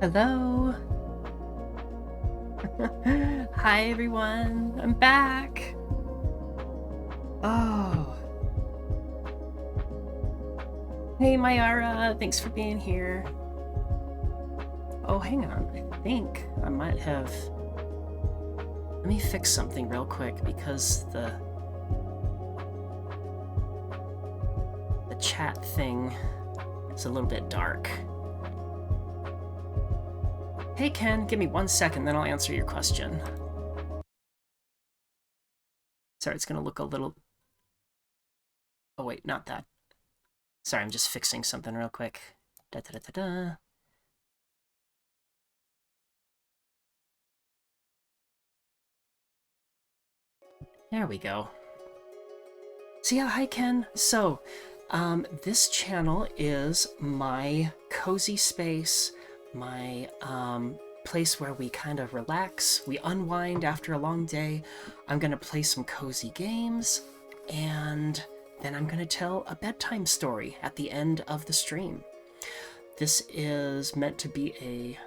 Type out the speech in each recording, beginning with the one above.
Hello. Hi everyone. I'm back. Oh. Hey Mayara, thanks for being here. Oh, hang on. I think I might have... Let me fix something real quick because the chat thing is a little bit dark. Hey Ken, give me 1 second, then I'll answer your question. Sorry, it's gonna look a little... Oh wait, not that. Sorry, I'm just fixing something real quick. Da-da-da-da-da. There we go. So yeah, hi Ken. So, this channel is my cozy space, my place where we kind of relax, we unwind after a long day. I'm gonna play some cozy games, and then I'm gonna tell a bedtime story at the end of the stream. This is meant to be a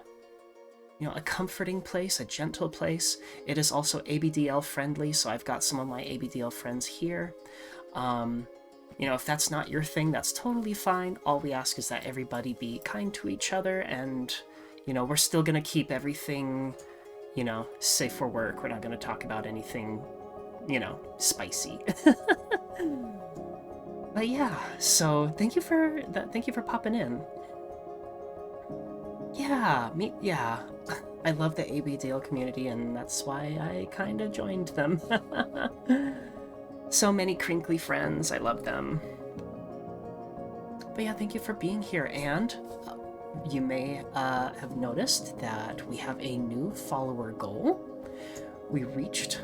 comforting place, a gentle place. It is also ABDL friendly, so I've got some of my ABDL friends here. If that's not your thing, that's totally fine. All we ask is that everybody be kind to each other, and, we're still gonna keep everything, safe for work. We're not gonna talk about anything, spicy. But yeah, so thank you for popping in. Yeah, I love the ABDL community, and that's why I kind of joined them. So many crinkly friends, I love them. But yeah, thank you for being here, and you may have noticed that we have a new follower goal. We reached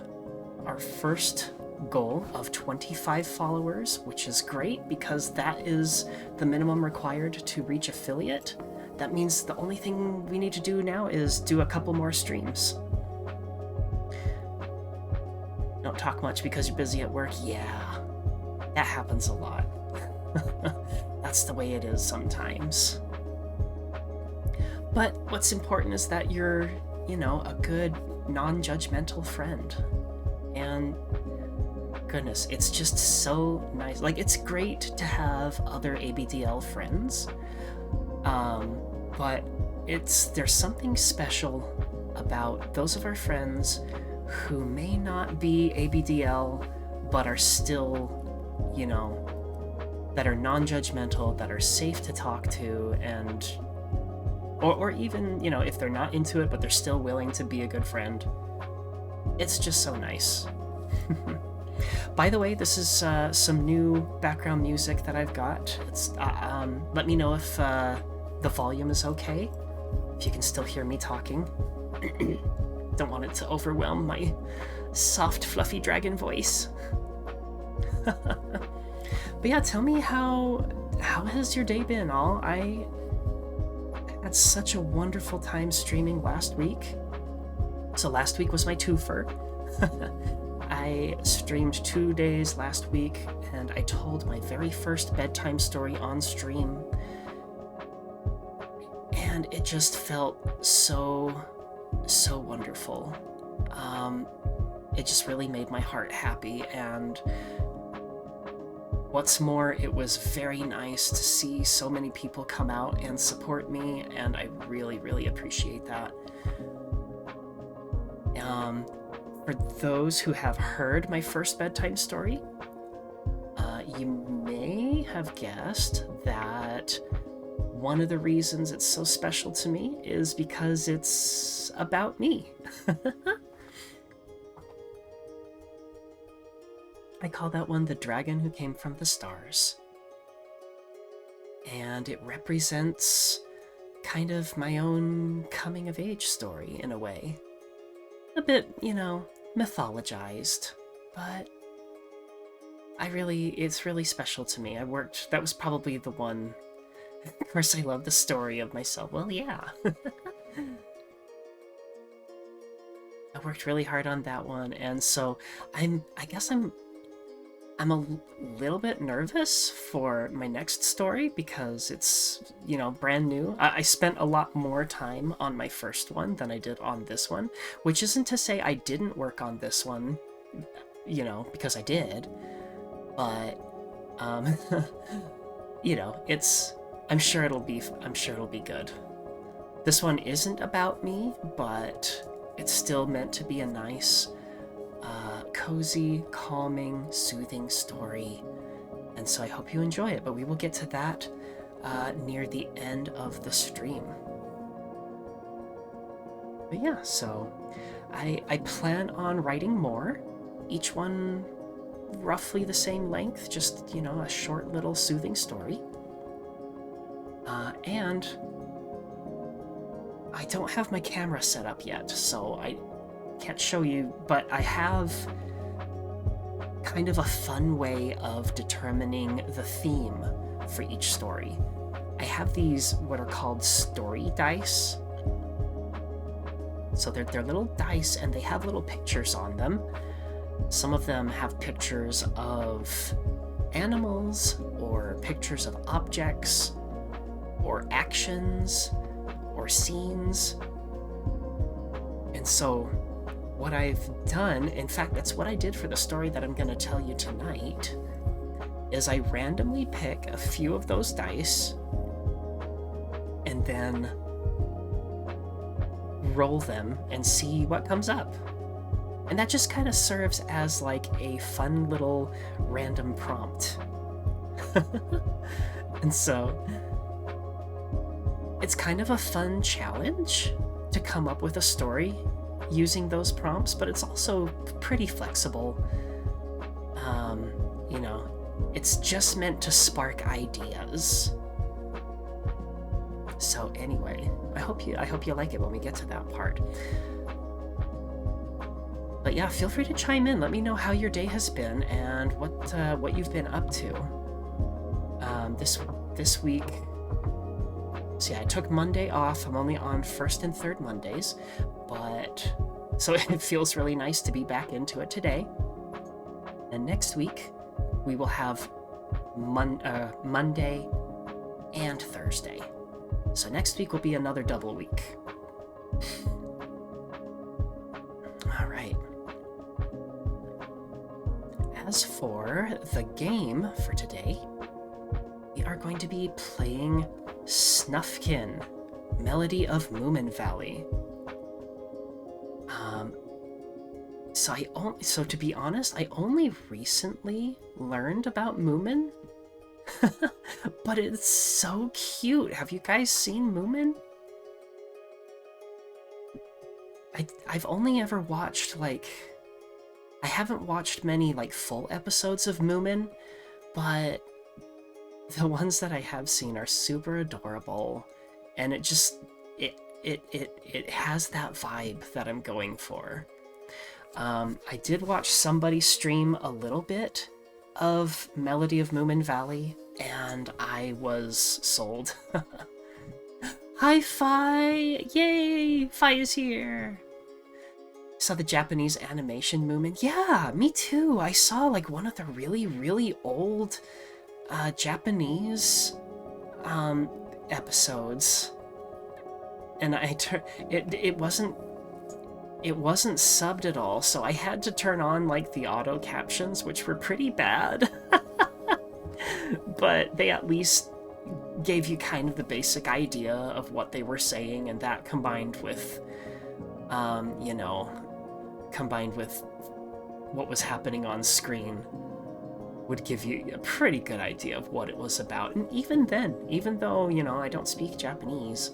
our first goal of 25 followers, which is great because that is the minimum required to reach affiliate. That means the only thing we need to do now is do a couple more streams. Don't talk much because you're busy at work. Yeah, that happens a lot. That's the way it is sometimes. But what's important is that you're, a good, non-judgmental friend. And goodness, it's just so nice. Like, it's great to have other ABDL friends. But there's something special about those of our friends who may not be ABDL, but are still, that are non-judgmental, that are safe to talk to, and or even, if they're not into it, but they're still willing to be a good friend. It's just so nice. By the way, this is some new background music that I've got. It's let me know if the volume is okay, if you can still hear me talking. Don't want it to overwhelm my soft, fluffy dragon voice. But yeah, tell me how has your day been? I had such a wonderful time streaming last week. So last week was my twofer. I streamed 2 days last week, and I told my very first bedtime story on stream. And it just felt so wonderful. It just really made my heart happy, and what's more, it was very nice to see so many people come out and support me, and I really appreciate that. For those who have heard my first bedtime story, you may have guessed that one of the reasons it's so special to me is because it's about me. I call that one The Dragon Who Came from the Stars. And it represents kind of my own coming-of-age story, in a way. A bit, mythologized, but it's really special to me. That was probably the one. Of course, I love the story of myself. Well, yeah. I worked really hard on that one, and so I guess I'm I'm a little bit nervous for my next story because it's, you know, brand new. I spent a lot more time on my first one than I did on this one, which isn't to say I didn't work on this one, you know, because I did, but, you know, I'm sure it'll be good. This one isn't about me, but it's still meant to be a nice, cozy, calming, soothing story. And so I hope you enjoy it, but we will get to that near the end of the stream. But yeah, so I plan on writing more, each one roughly the same length, just, you know, a short little soothing story. And I don't have my camera set up yet, so I can't show you, but I have kind of a fun way of determining the theme for each story. I have these what are called story dice. So they're little dice and they have little pictures on them. Some of them have pictures of animals or pictures of objects or actions or scenes. And so what I've done, in fact, that's what I did for the story that I'm going to tell you tonight, is I randomly pick a few of those dice and then roll them and see what comes up. And that just kind of serves as like a fun little random prompt. And so it's kind of a fun challenge to come up with a story using those prompts, but it's also pretty flexible. You know, it's just meant to spark ideas. So anyway, I hope you like it when we get to that part. But yeah, feel free to chime in. Let me know how your day has been and what you've been up to. This week. So yeah, I took Monday off. I'm only on first and third Mondays, but so it feels really nice to be back into it today. And next week we will have Monday and Thursday. So next week will be another double week. All right. As for the game for today, we are going to be playing Snufkin, Melody of Moominvalley. So to be honest, I only recently learned about Moomin, but it's so cute. Have you guys seen Moomin? I've only ever watched I haven't watched many full episodes of Moomin, but the ones that I have seen are super adorable, and it has that vibe that I'm going for. I did watch somebody stream a little bit of Melody of Moominvalley, and I was sold. Hi, Fi! Yay! Fi is here! Saw the Japanese animation Moomin. Yeah, me too! I saw one of the really, really old Japanese episodes, and it wasn't subbed at all, so I had to turn on the auto captions, which were pretty bad. But they at least gave you kind of the basic idea of what they were saying, and that combined with what was happening on screen would give you a pretty good idea of what it was about. And even then, even though, I don't speak Japanese,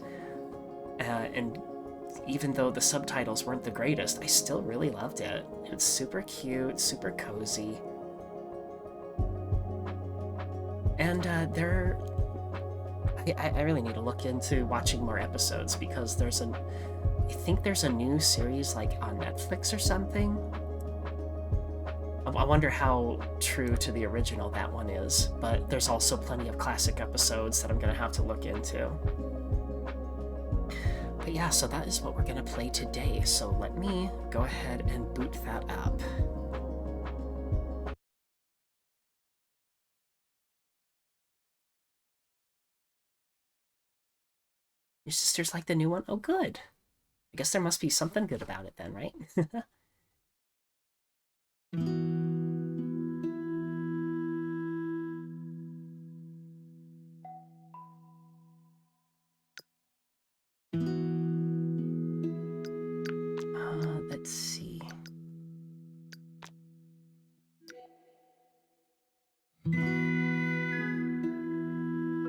and even though the subtitles weren't the greatest, I still really loved it. It's super cute, super cozy. And I really need to look into watching more episodes, because I think there's a new series on Netflix or something. I wonder how true to the original that one is, but there's also plenty of classic episodes that I'm going to have to look into. But yeah, so that is what we're going to play today, so let me go ahead and boot that up. Your sister's like the new one? Oh, good. I guess there must be something good about it then, right? Let's see. I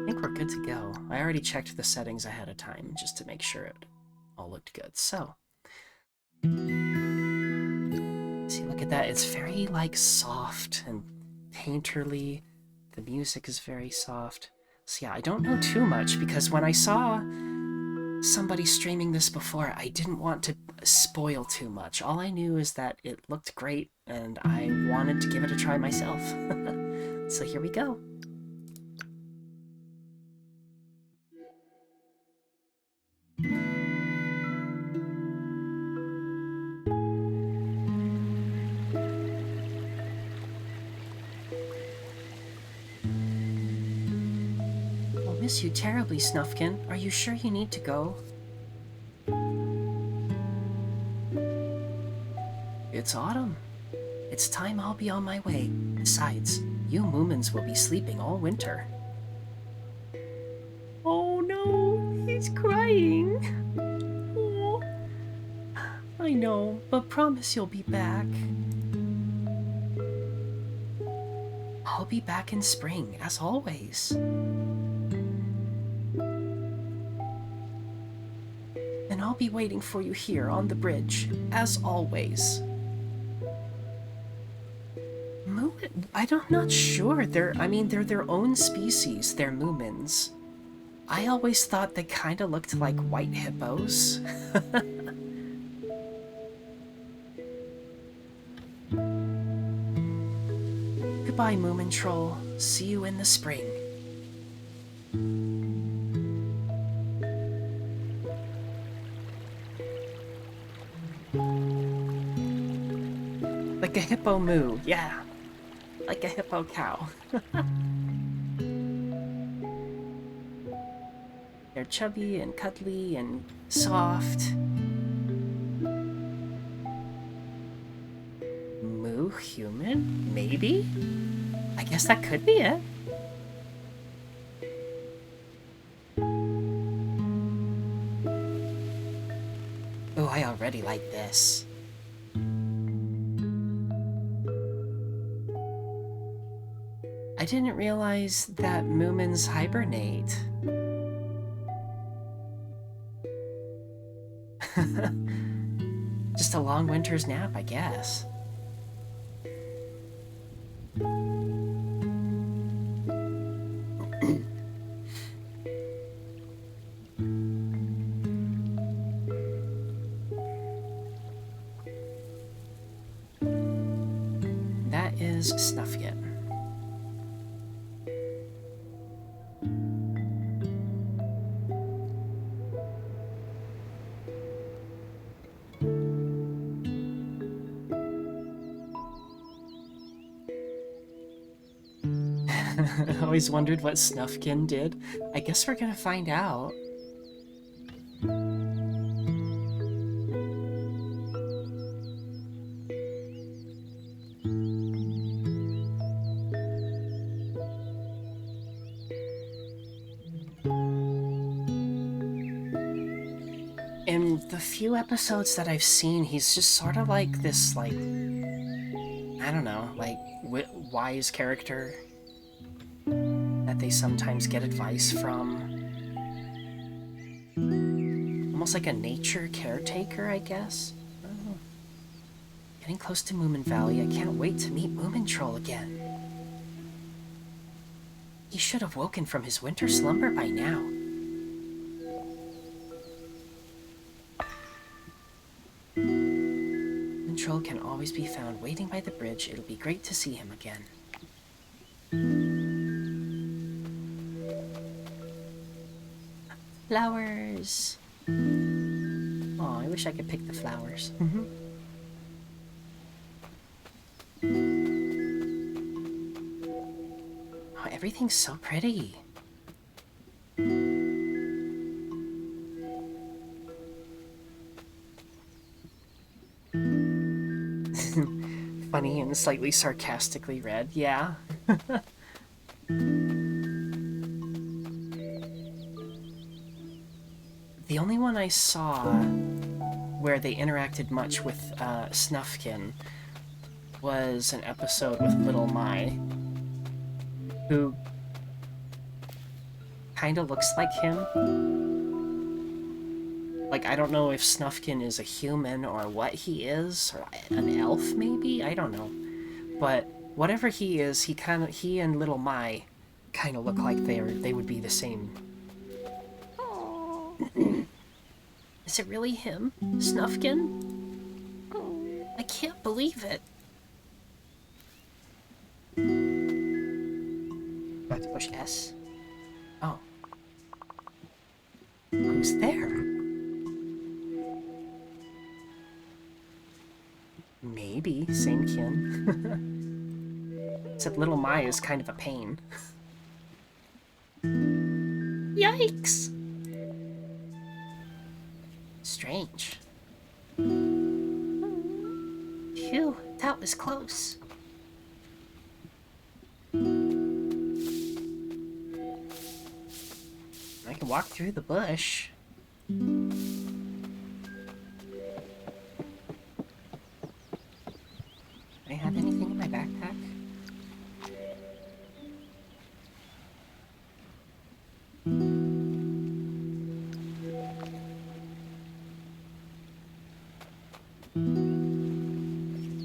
think we're good to go. I already checked the settings ahead of time just to make sure it all looked good. So, see, look at that. It's very, like, soft and painterly. The music is very soft. So yeah, I don't know too much because when I saw somebody streaming this before, I didn't want to spoil too much. All I knew is that it looked great and I wanted to give it a try myself. So here we go. I'll miss you terribly, Snufkin. Are you sure you need to go? It's autumn. It's time I'll be on my way. Besides, you Moomins will be sleeping all winter. Oh no, he's crying. Oh. I know, but promise you'll be back. I'll be back in spring, as always. And I'll be waiting for you here on the bridge, as always. I'm not sure. They're their own species. They're Moomins. I always thought they kind of looked like white hippos. Goodbye, Moomin Troll. See you in the spring. Like a hippo moo, yeah. Like a hippo cow. They're chubby and cuddly and soft. Moo human? Maybe? I guess that could be it. Oh, I already like this. I didn't realize that Moomins hibernate. Just a long winter's nap, I guess. That is Snufkin. I always wondered what Snufkin did. I guess we're gonna find out. In the few episodes that I've seen, he's just sort of like this, like, I don't know, like, wise character that they sometimes get advice from. Almost like a nature caretaker, I guess? I don't know. Getting close to Moominvalley, I can't wait to meet Moomin Troll again. He should have woken from his winter slumber by now. Moomin Troll can always be found waiting by the bridge. It'll be great to see him again. Flowers! Oh, I wish I could pick the flowers. Oh, everything's so pretty. Funny and slightly sarcastically read, yeah. The only one I saw where they interacted much with Snufkin was an episode with Little Mai, who kind of looks like him. Like, I don't know if Snufkin is a human or what he is, or an elf maybe? I don't know. But whatever he is, he and Little Mai kind of look like they would be the same. Is it really him? Snufkin? I can't believe it. Do I have to push S? Oh. Who's there? Maybe same kin. Except Little Mai is kind of a pain. Yikes! Strange. Phew, that was close. I can walk through the bush. Do I have anything in my backpack?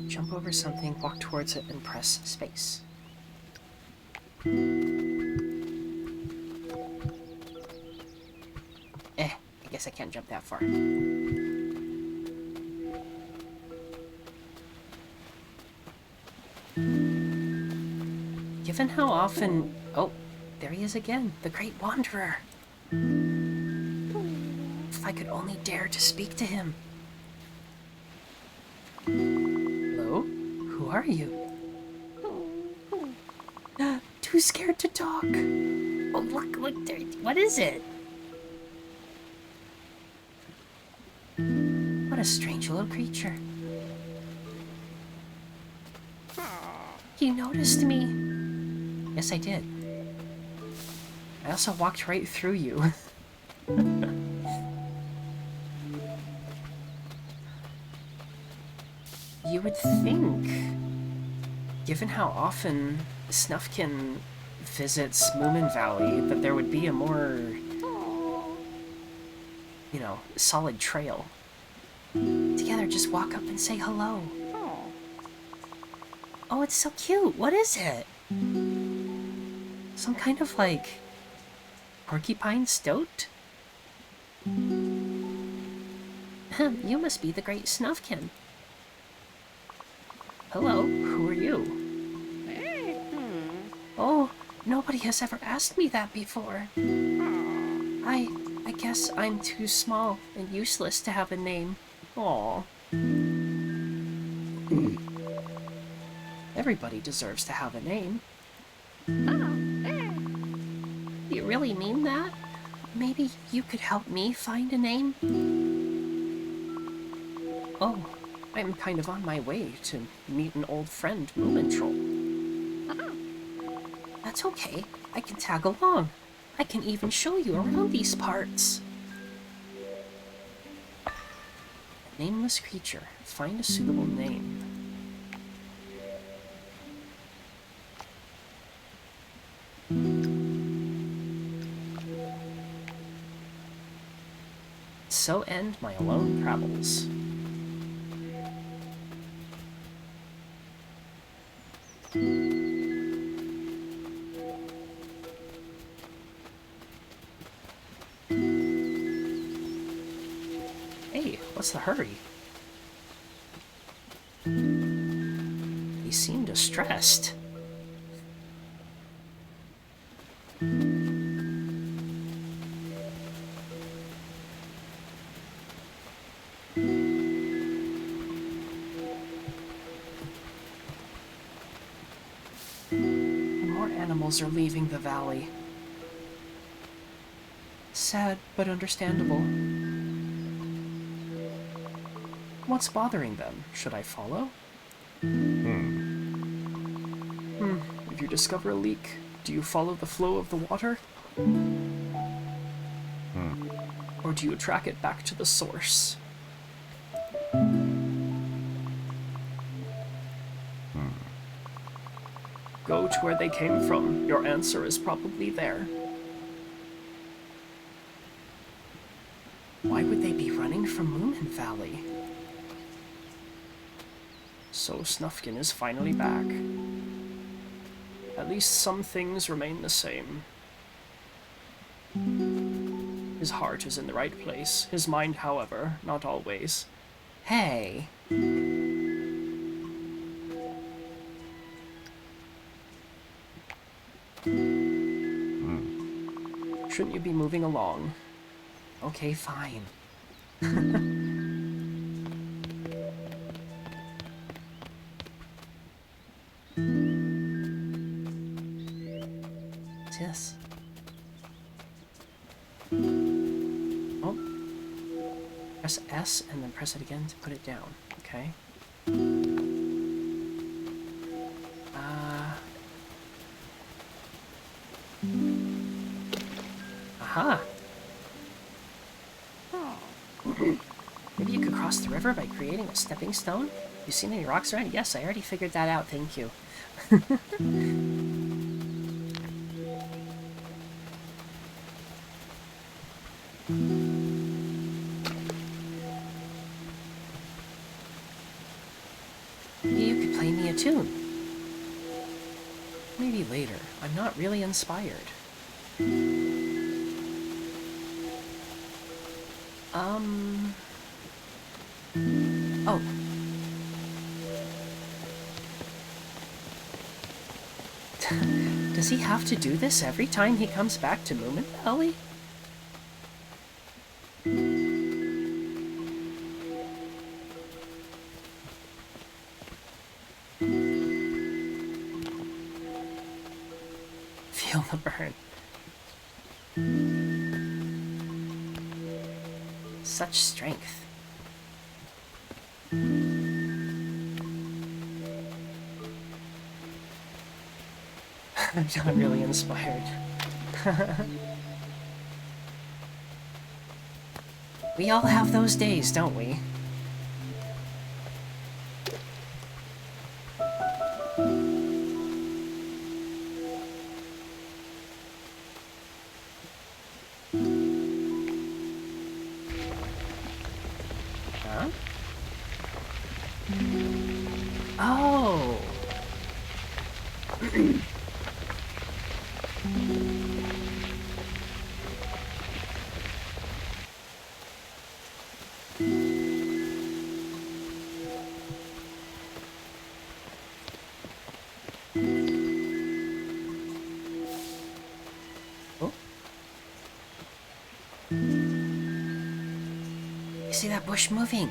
Jump over something, walk towards it, and press space. I guess I can't jump that far. Given how often... Oh, there he is again, the Great Wanderer. If I could only dare to speak to him. Hello? Who are you? Too scared to talk. Oh, look there. What is it? What a strange little creature. You noticed me. Yes, I did. I also walked right through you. You would think, given how often Snufkin visits Moominvalley, that there would be a more, you know, solid trail. Together, just walk up and say hello. Oh, it's so cute. What is it? Some kind of, like, porcupine stoat? You must be the Great Snufkin. Hello, who are you? Oh, nobody has ever asked me that before. I guess I'm too small and useless to have a name. Aww. Everybody deserves to have a name. You really mean that? Maybe you could help me find a name? Oh, I'm kind of on my way to meet an old friend, Moomintroll. That's okay. I can tag along. I can even show you around these parts. A nameless creature. Find a suitable name. So end my alone travels. Hey, what's the hurry? He seemed distressed. More animals are leaving the valley. Sad, but understandable. What's bothering them? Should I follow? If you discover a leak, do you follow the flow of the water? Or do you track it back to the source? Go to where they came from. Your answer is probably there. Why would they be running from Moominvalley? So Snufkin is finally back. At least some things remain the same. His heart is in the right place. His mind, however, not always. Hey! Shouldn't you be moving along? Okay, fine. What's this? Oh. Press S and then press it again to put it down. Okay. Aha! Maybe you could cross the river by creating a stepping stone? You seen any rocks around? Yes, I already figured that out, thank you. Maybe you could play me a tune. Maybe later. I'm not really inspired. Oh. Does he have to do this every time he comes back to Moominvalley? Feel the burn. Such strength. I'm not really inspired. We all have those days, don't we? Huh? Oh! Oh. You see that bush moving?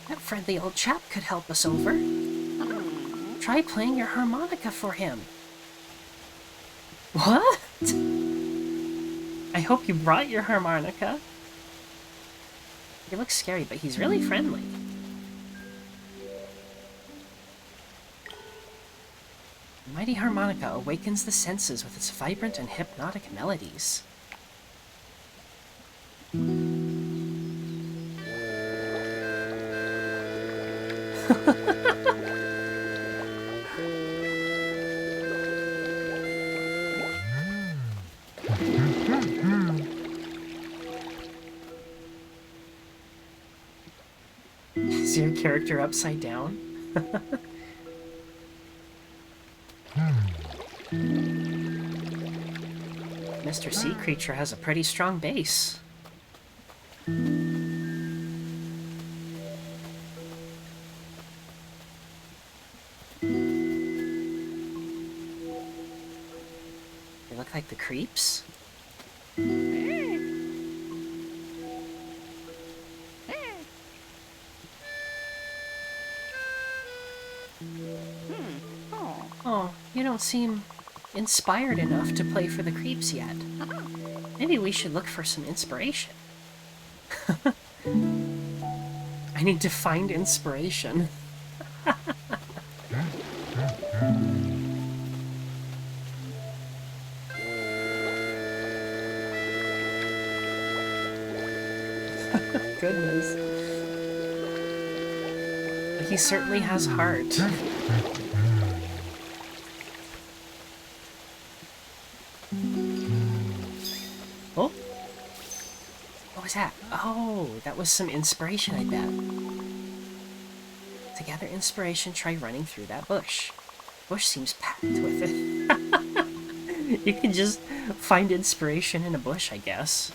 That friendly old chap could help us over. Try playing your harmonica for him. What? I hope you brought your harmonica. He looks scary, but he's really friendly. The mighty harmonica awakens the senses with its vibrant and hypnotic melodies. Is your character upside down? Mr. Sea Creature has a pretty strong base. They look like the creeps. Oh, you don't seem inspired enough to play for the creeps yet. Maybe we should look for some inspiration. I need to find inspiration. Goodness. He certainly has heart. Oh? What was that? Oh, that was some inspiration, I bet. To gather inspiration, try running through that bush. Bush seems packed with it. You can just find inspiration in a bush, I guess.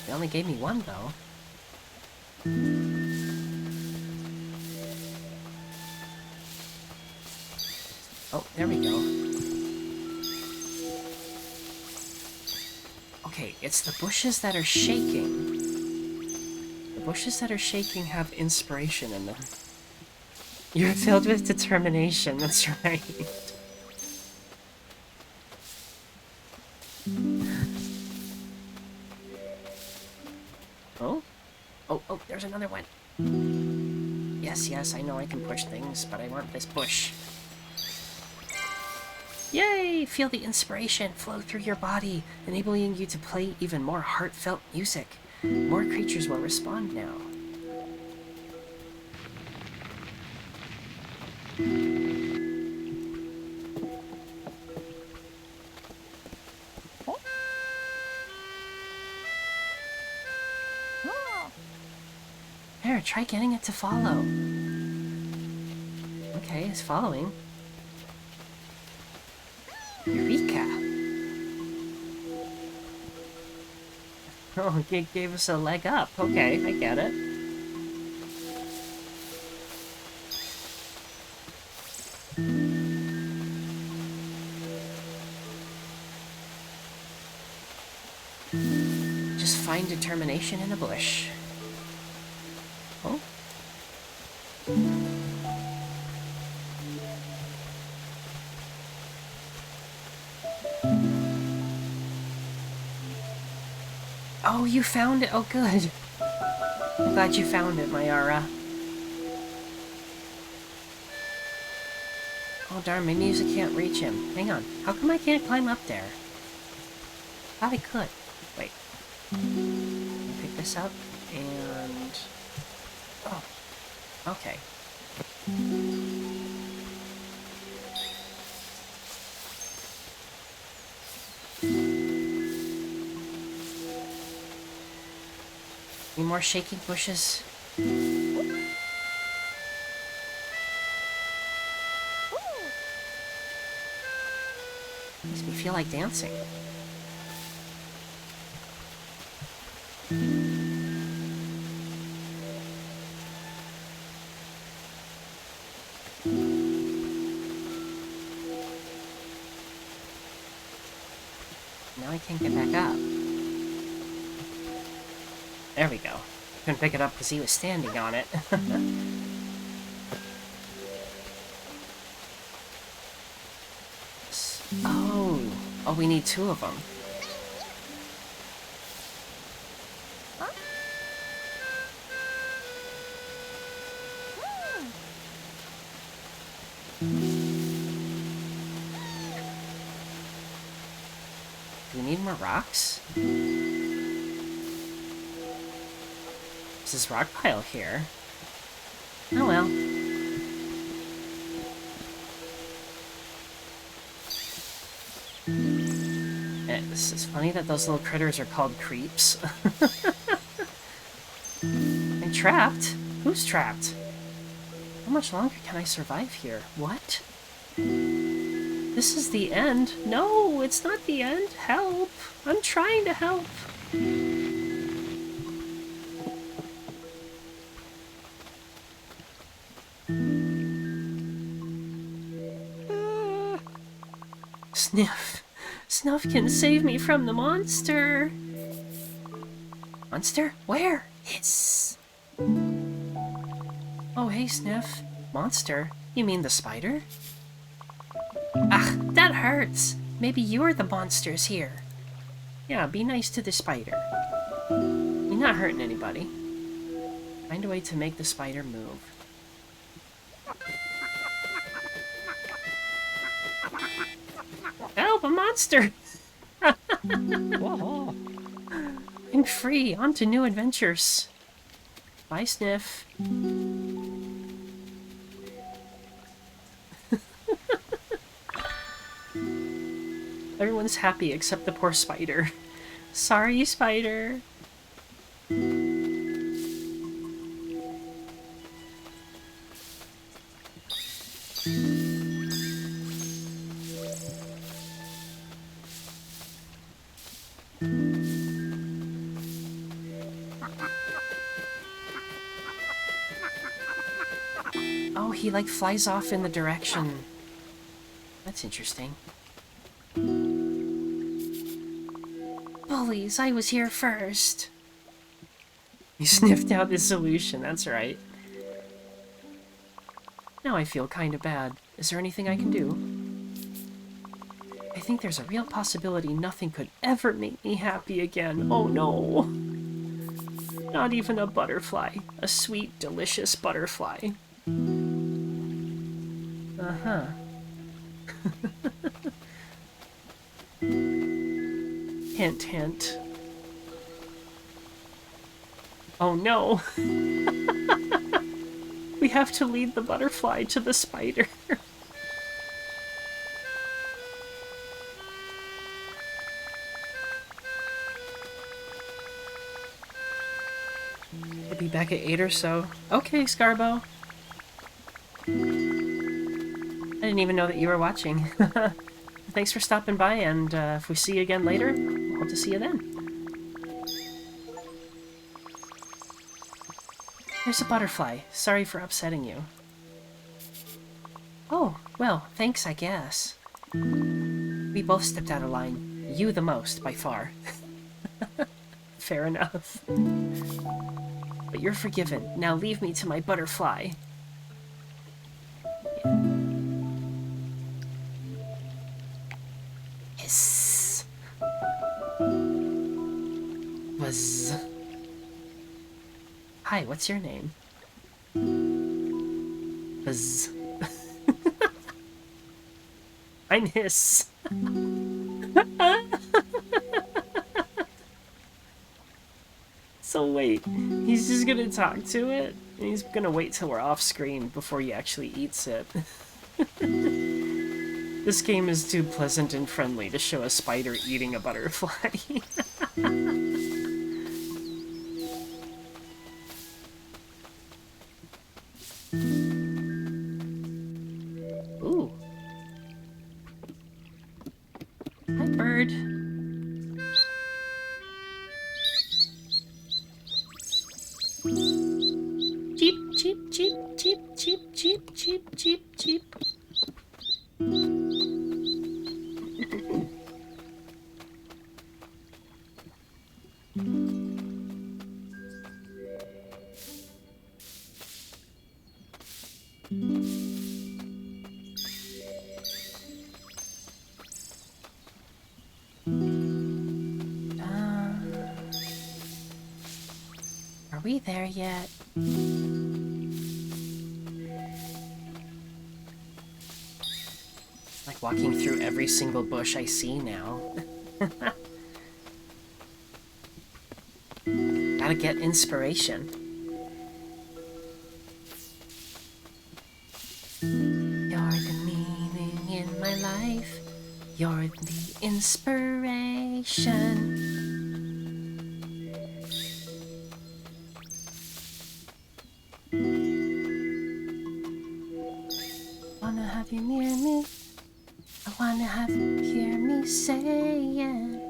They only gave me one, though. Oh, there we go. Okay, it's the bushes that are shaking. The bushes that are shaking have inspiration in them. You're filled with determination, that's right. Oh? Oh, there's another one. Yes, I know I can push things, but I want this bush. Yay! Feel the inspiration flow through your body, enabling you to play even more heartfelt music. More creatures will respond now. Here, try getting it to follow. Okay, it's following. Eureka! Oh, it gave us a leg up. Okay, I get it. Just find determination in a bush. Oh? Oh, you found it. Oh, good. I'm glad you found it, Mayara. Oh, darn, my music can't reach him. Hang on. How come I can't climb up there? Thought I could. Wait. Pick this up, and... Oh. Okay. Any more shaking bushes? Makes me feel like dancing. Now I can't get back up. There we go. Couldn't pick it up because he was standing on it. Oh, we need two of them. Do we need more rocks? There's this rock pile here. Oh well. This is funny that those little critters are called creeps. I'm trapped? Who's trapped? How much longer can I survive here? What? This is the end. No, it's not the end. Help! I'm trying to help. Sniff. Snufkin, save me from the monster! Monster? Where? Hiss! Oh, hey, Sniff. Monster? You mean the spider? Ah, that hurts. Maybe you're the monsters here. Yeah, be nice to the spider. You're not hurting anybody. Find a way to make the spider move. Help, a monster! I'm free, on to new adventures. Bye, Sniff. Everyone's happy except the poor spider. Sorry, spider. Oh, he like flies off in the direction. That's interesting. Bullies, I was here first. You sniffed out the solution, that's right. Now I feel kinda bad. Is there anything I can do? I think there's a real possibility nothing could ever make me happy again. Oh no. Not even a butterfly. A sweet, delicious butterfly. Uh-huh. Hint, hint. Oh no! We have to lead the butterfly to the spider. I'll be back at 8 or so. Okay, Scarbo. I didn't even know that you were watching. Thanks for stopping by, and if we see you again later, we'll hope to see you then. There's a butterfly. Sorry for upsetting you. Oh, well, thanks, I guess. We both stepped out of line. You the most, by far. Fair enough. But you're forgiven. Now leave me to my butterfly. Yes. Buzz. Hi, what's your name? Buzz. I'm Hiss. So wait, he's just gonna talk to it? And he's gonna wait till we're off screen before he actually eats it. This game is too pleasant and friendly to show a spider eating a butterfly. Ooh. Hi, bird. Cheep, cheep, cheep, cheep, cheep, cheep, cheep, cheep, cheep. Are we there yet? Like walking through every single bush I see now. Gotta get inspiration. You're the meaning in my life. You're the inspiration. Wanna have you near me? I wanna have you hear me say it.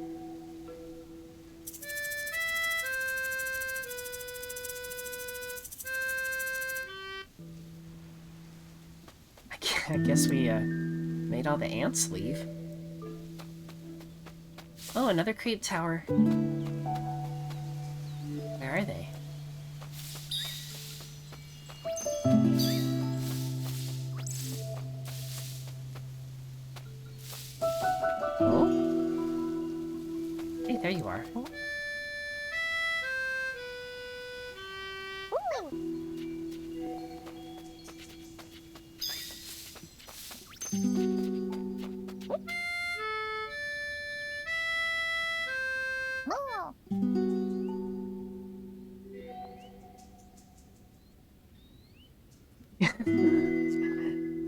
I guess we made all the ants leave. Oh, another creep tower. Where are they? before.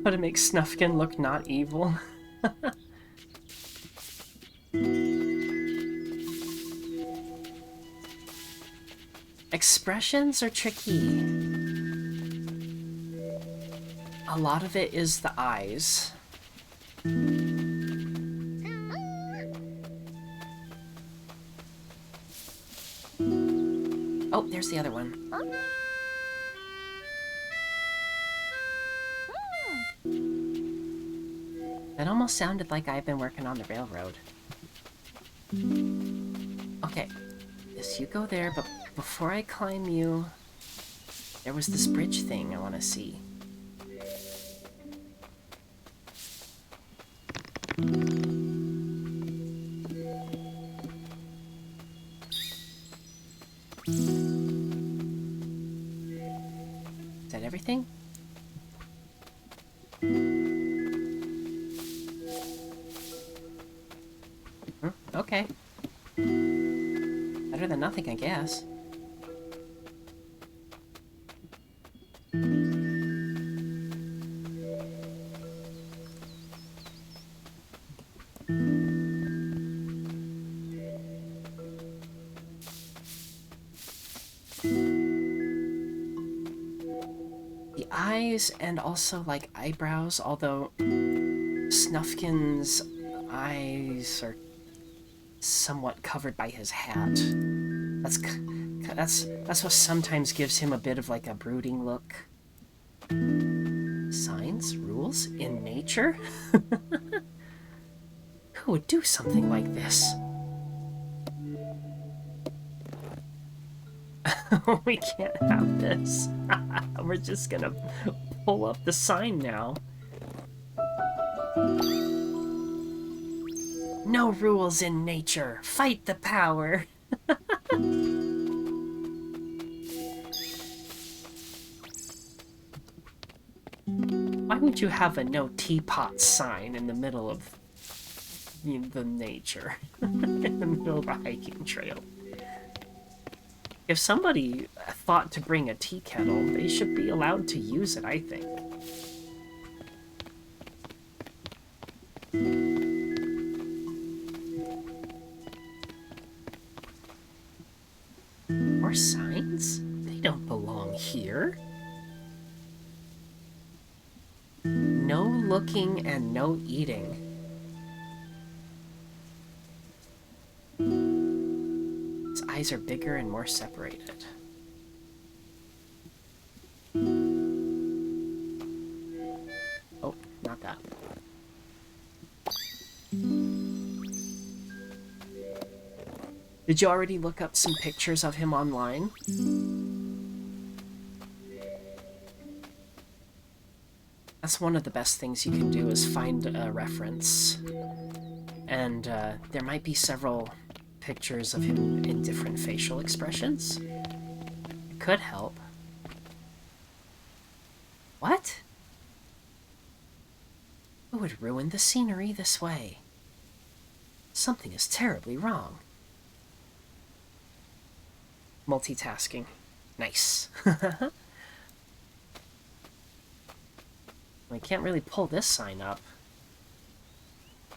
How to make Snufkin look not evil. Expressions are tricky. A lot of it is the eyes. Oh, there's the other one. That almost sounded like I've been working on the railroad. Okay, yes, you go there, but before I climb you, there was this bridge thing I want to see. Is that everything? Okay. Better than nothing, I guess. The eyes and also like eyebrows, although Snufkin's eyes are somewhat covered by his hat. That's what sometimes gives him a bit of like a brooding look. Signs? Rules? In nature? Who would do something like this? We can't have this. We're just gonna pull up the sign now. No rules in nature. Fight the power. Why would you have a no teapot sign in the middle of the nature? In the middle of a hiking trail? If somebody thought to bring a tea kettle, they should be allowed to use it, I think. More signs? They don't belong here. No looking and no eating. His eyes are bigger and more separated. Oh, not that. Did you already look up some pictures of him online? That's one of the best things you can do, is find a reference. And there might be several pictures of him in different facial expressions. It could help. What? Who would ruin the scenery this way? Something is terribly wrong. Multitasking. Nice. I can't really pull this sign up.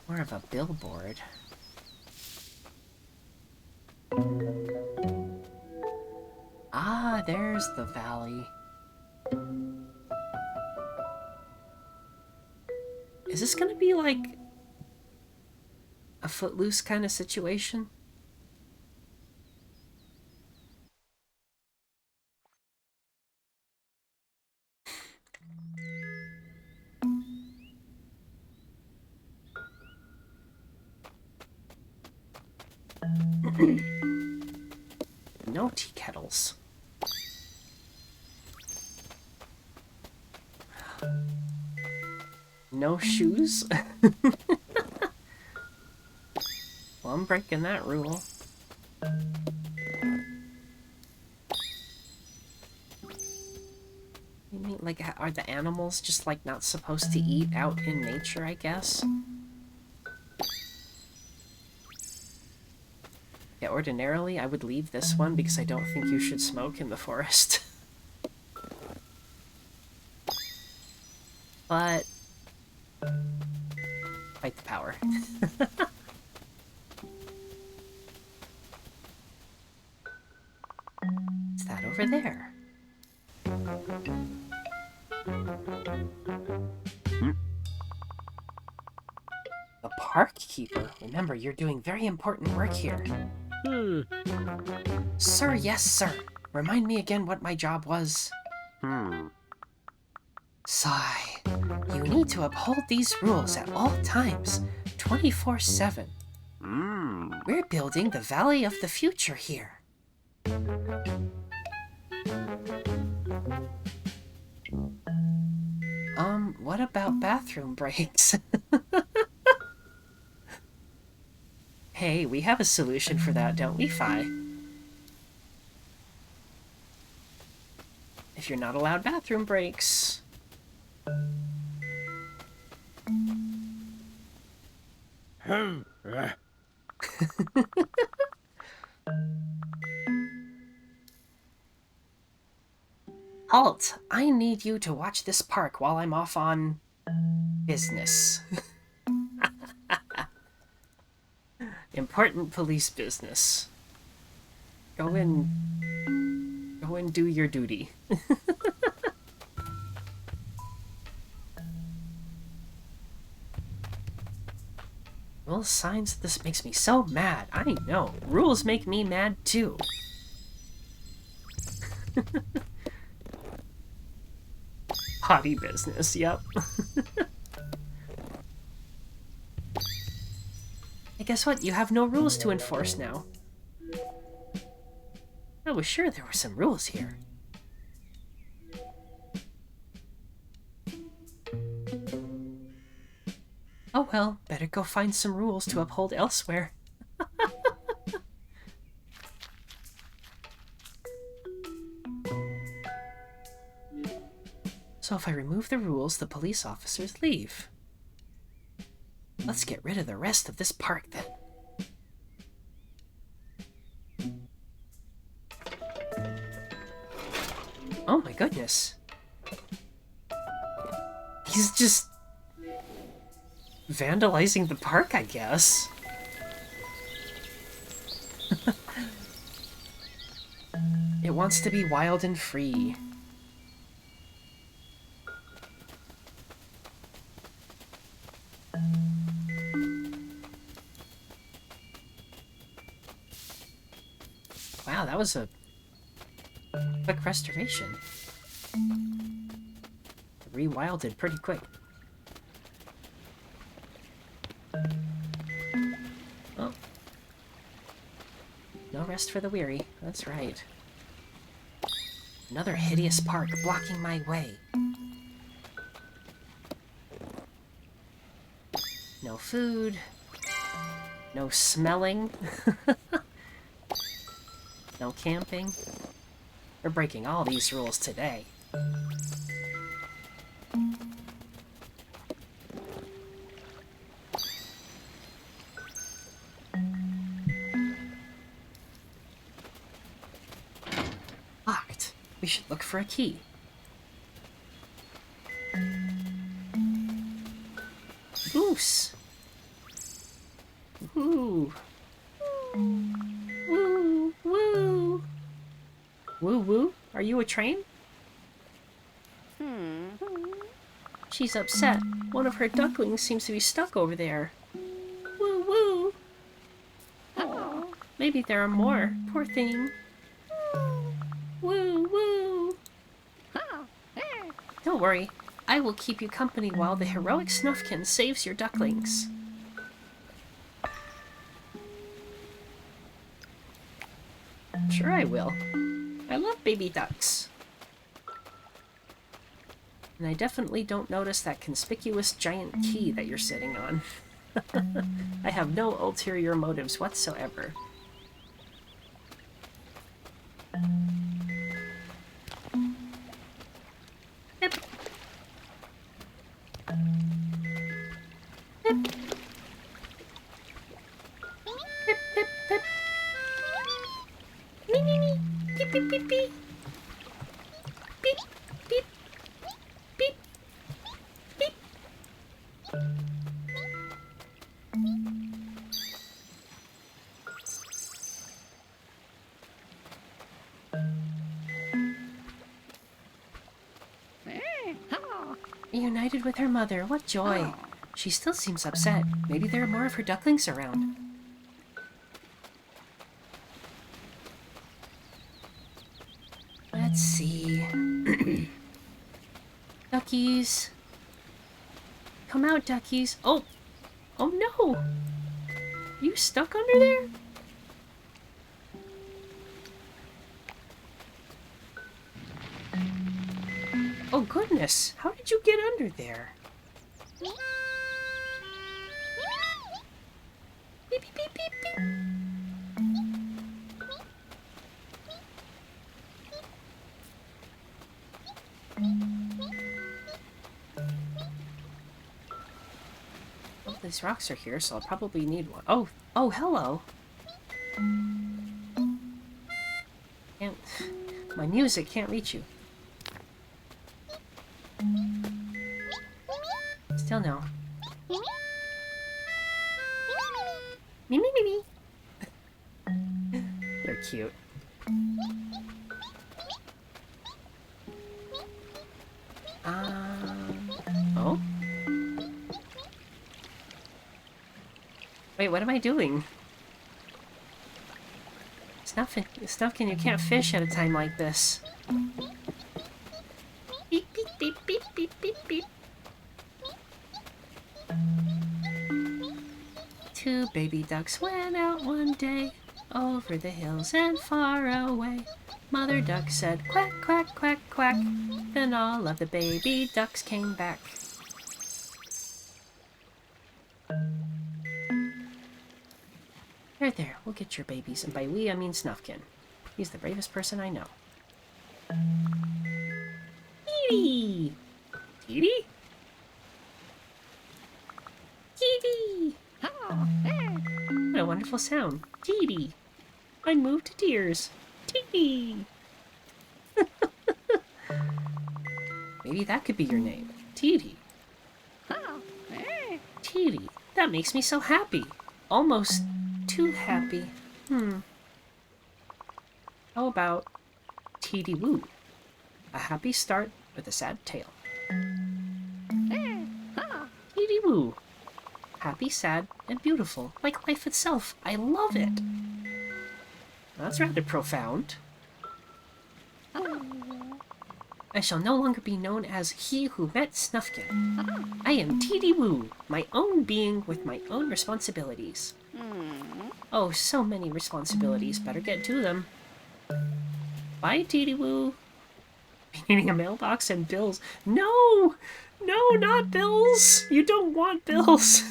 More of a billboard. Ah, there's the valley. Is this gonna be like a Footloose kind of situation? No tea kettles. No shoes? Well, I'm breaking that rule. Like, are the animals just, like, not supposed to eat out in nature, I guess? Yeah, ordinarily I would leave this one because I don't think you should smoke in the forest. But... fight the power. What's that over there? The park keeper. Remember, you're doing very important work here. Sir, yes, sir. Remind me again what my job was. Sigh. You need to uphold these rules at all times, 24/7. We're building the Valley of the Future here. What about bathroom breaks? Hey, we have a solution for that, don't we, Fi? If you're not allowed bathroom breaks... Halt! I need you to watch this park while I'm off on... business. Important police business. Go and do your duty. Well, signs, this makes me so mad. I know. Rules make me mad too. Potty business, yep. Hey, guess what? You have no rules to enforce now. I was sure there were some rules here. Oh well, better go find some rules to uphold elsewhere. So if I remove the rules, the police officers leave. Let's get rid of the rest of this park then. Oh my goodness. He's just... vandalizing the park, I guess. It wants to be wild and free. Wow, that was a quick restoration. Rewilded pretty quick. Oh. No rest for the weary. That's right. Another hideous park blocking my way. No food. No smelling. No camping. We're breaking all these rules today. Locked. We should look for a key. Goose. Woo. Woo. Woo. Woo woo? Are you a train? She's upset. One of her ducklings seems to be stuck over there. Woo woo. Oh, maybe there are more. Poor thing. Woo woo. Don't worry. I will keep you company while the heroic Snufkin saves your ducklings. Sure I will. I love baby ducks. And I definitely don't notice that conspicuous giant key that you're sitting on. I have no ulterior motives whatsoever. Yep. Beep, beep, beep, beep. Beep, beep, beep, beep. Reunited with her mother, what joy. She still seems upset. Maybe there are more of her ducklings around. Let's see. Duckies. Come out, duckies. Oh! Oh no! You stuck under there? Oh goodness! How did you get under there? Beep, beep, beep, beep, beep. Well, these rocks are here, so I'll probably need one. Oh, oh, hello. Can't, my music can't reach you. Still no. Me, me, me, me. They're cute. Oh? Wait, what am I doing? Snufkin, you can't fish at a time like this. Beep, beep, beep, beep, beep, beep, beep. Two baby ducks went out one day, over the hills and far away. Mother duck said quack, quack, quack, quack. Then all of the baby ducks came back. There, we'll get your babies. And by we, I mean Snufkin. He's the bravest person I know. Teety! Teety? Teety! Oh, what a wonderful sound. Teety! I'm moved to tears. Teety! Maybe that could be your name. Teety. Teety. That makes me so happy. Almost too happy. How about Teety Woo? A happy start with a sad tail. Teety Woo. Happy, sad, and beautiful, like life itself. I love it. That's rather profound. I shall no longer be known as he who met Snufkin. I am Teety Woo, my own being with my own responsibilities. Oh, so many responsibilities. Better get to them. Bye, Teety Woo. Needing a mailbox and bills. No! No, not bills! You don't want bills!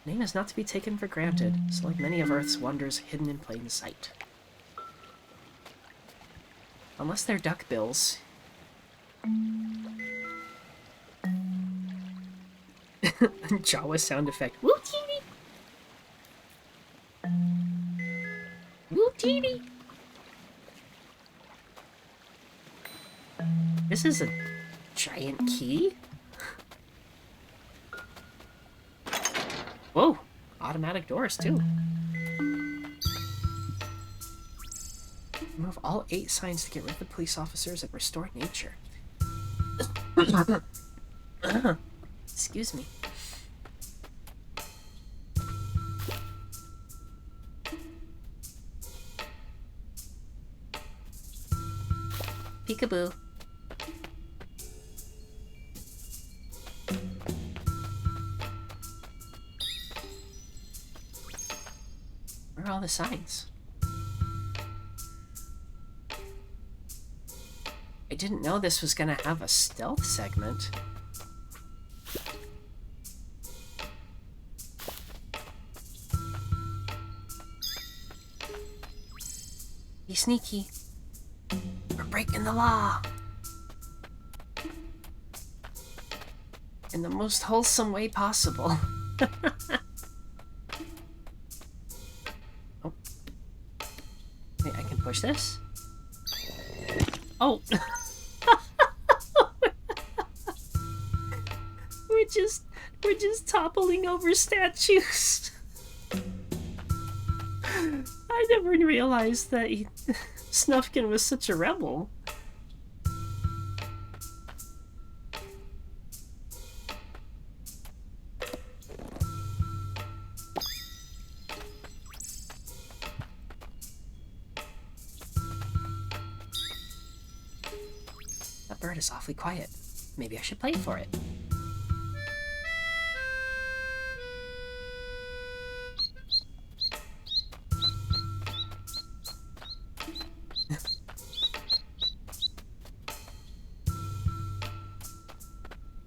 Name is not to be taken for granted, so like many of Earth's wonders hidden in plain sight. Unless they're duck bills. Jawa sound effect. Woo teety! Woo teety! This is a giant key? Whoa! Automatic doors, too. Remove all 8 signs to get rid of the police officers and restore nature. Excuse me. Peekaboo. Where are all the signs? I didn't know this was gonna have a stealth segment. Be sneaky. We're breaking the law. In the most wholesome way possible. Oh, Push this. Oh! We're just toppling over statues. I never realized that Snufkin was such a rebel. That bird is awfully quiet. Maybe I should play for it.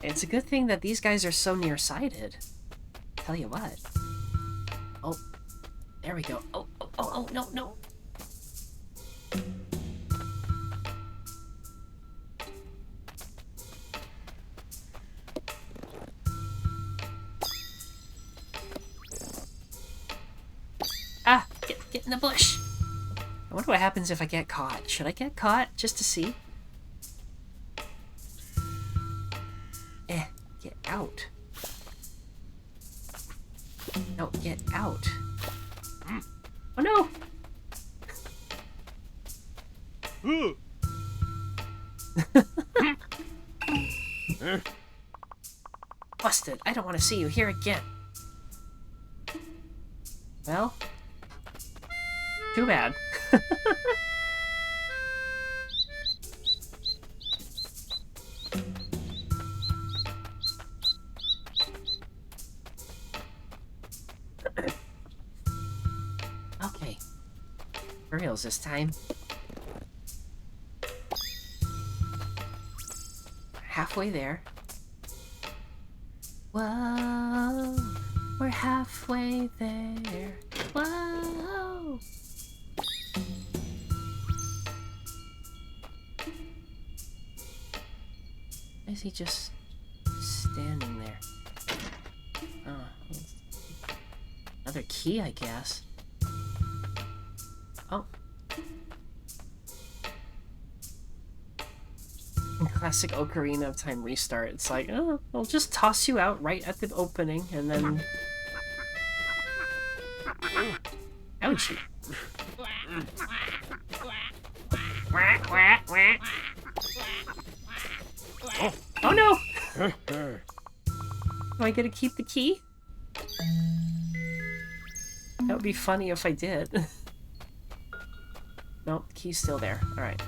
It's a good thing that these guys are so nearsighted. Tell you what. Oh, there we go. Oh, oh, oh, oh, no, no. Ah, get in the bush. I wonder what happens if I get caught. Should I get caught just to see? Get out. No, get out. Oh no! Busted. I don't want to see you here again. Well, too bad. Okay. For reals this time. Halfway there. Whoa, we're halfway there. Whoa. Is he just standing there? Oh, another key, I guess. Oh. Classic Ocarina of Time restart. It's like, oh, I'll just toss you out right at the opening, and then... Ouchie. Oh no! Do I get to keep the key? That would be funny if I did. Nope, the key's still there. Alright.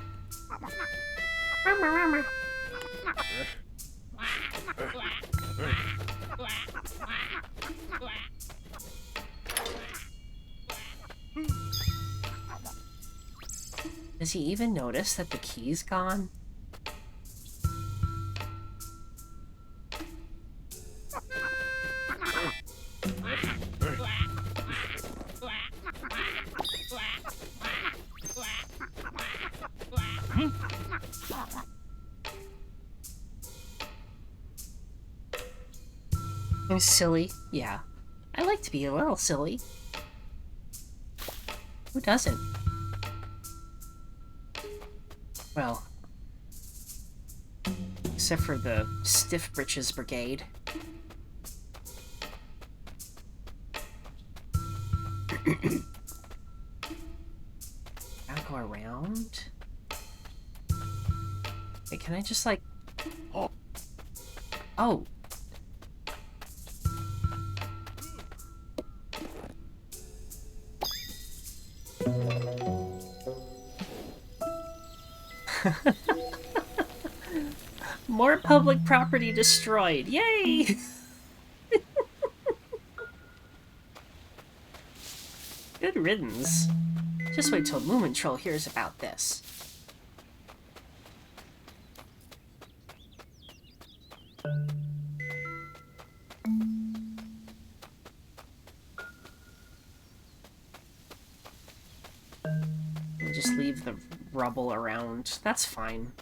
Does he even notice that the key's gone? I'm silly. Yeah. I like to be a little silly. Who doesn't? Well, except for the Stiff Britches Brigade. Gotta go around? Wait, can I just like... Oh! More public property destroyed. Yay! Good riddance. Just wait till Moomin Troll hears about this. We'll just leave the rubble around. That's fine.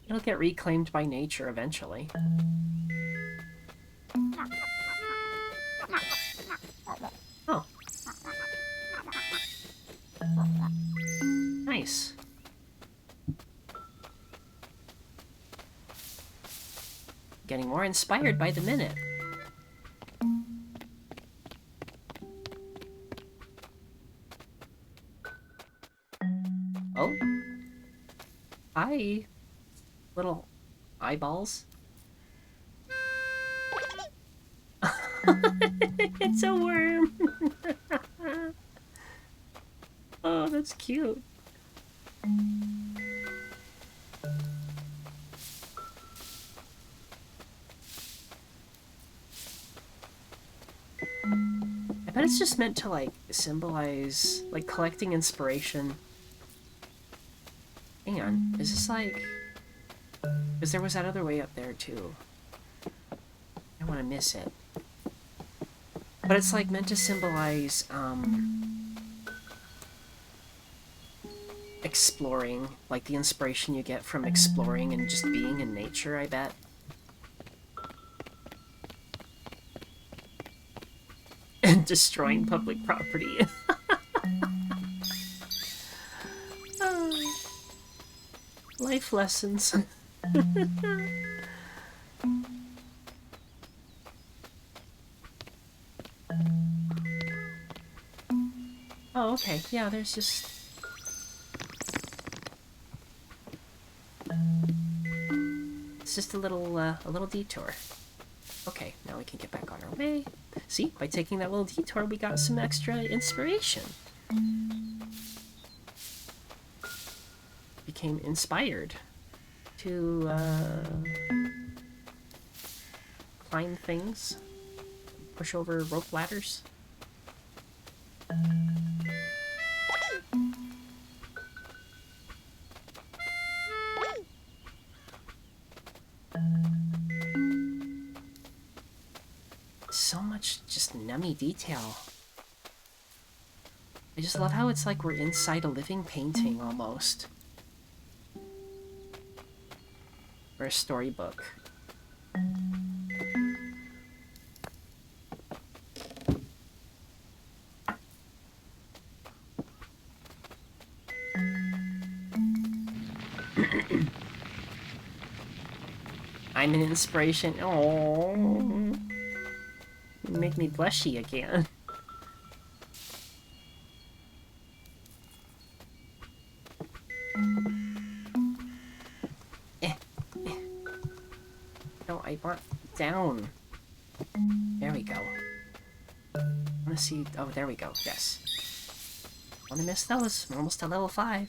It'll get reclaimed by nature eventually. Oh. more inspired by the minute. Oh. Hi. Little eyeballs. It's a worm. Oh, that's cute. I bet it's just meant to, like, symbolize, like, collecting inspiration. Hang on, is this like... Because there was that other way up there, too. I don't want to miss it. But it's, like, meant to symbolize, exploring. Like, the inspiration you get from exploring and just being in nature, I bet. And destroying public property. Oh. Life lessons. Oh, okay. Yeah, there's just... It's just a little detour. Okay, now we can get back on our way. See, by taking that little detour, we got some extra inspiration. Became inspired to climb things, push over rope ladders. So much just nummy detail. I just love how it's like we're inside a living painting almost. Or a storybook. I'm an inspiration. Oh, you make me blushy again. No, I want down. There we go. I want to see. Oh, there we go. Yes. Want to miss those? We're almost to level 5.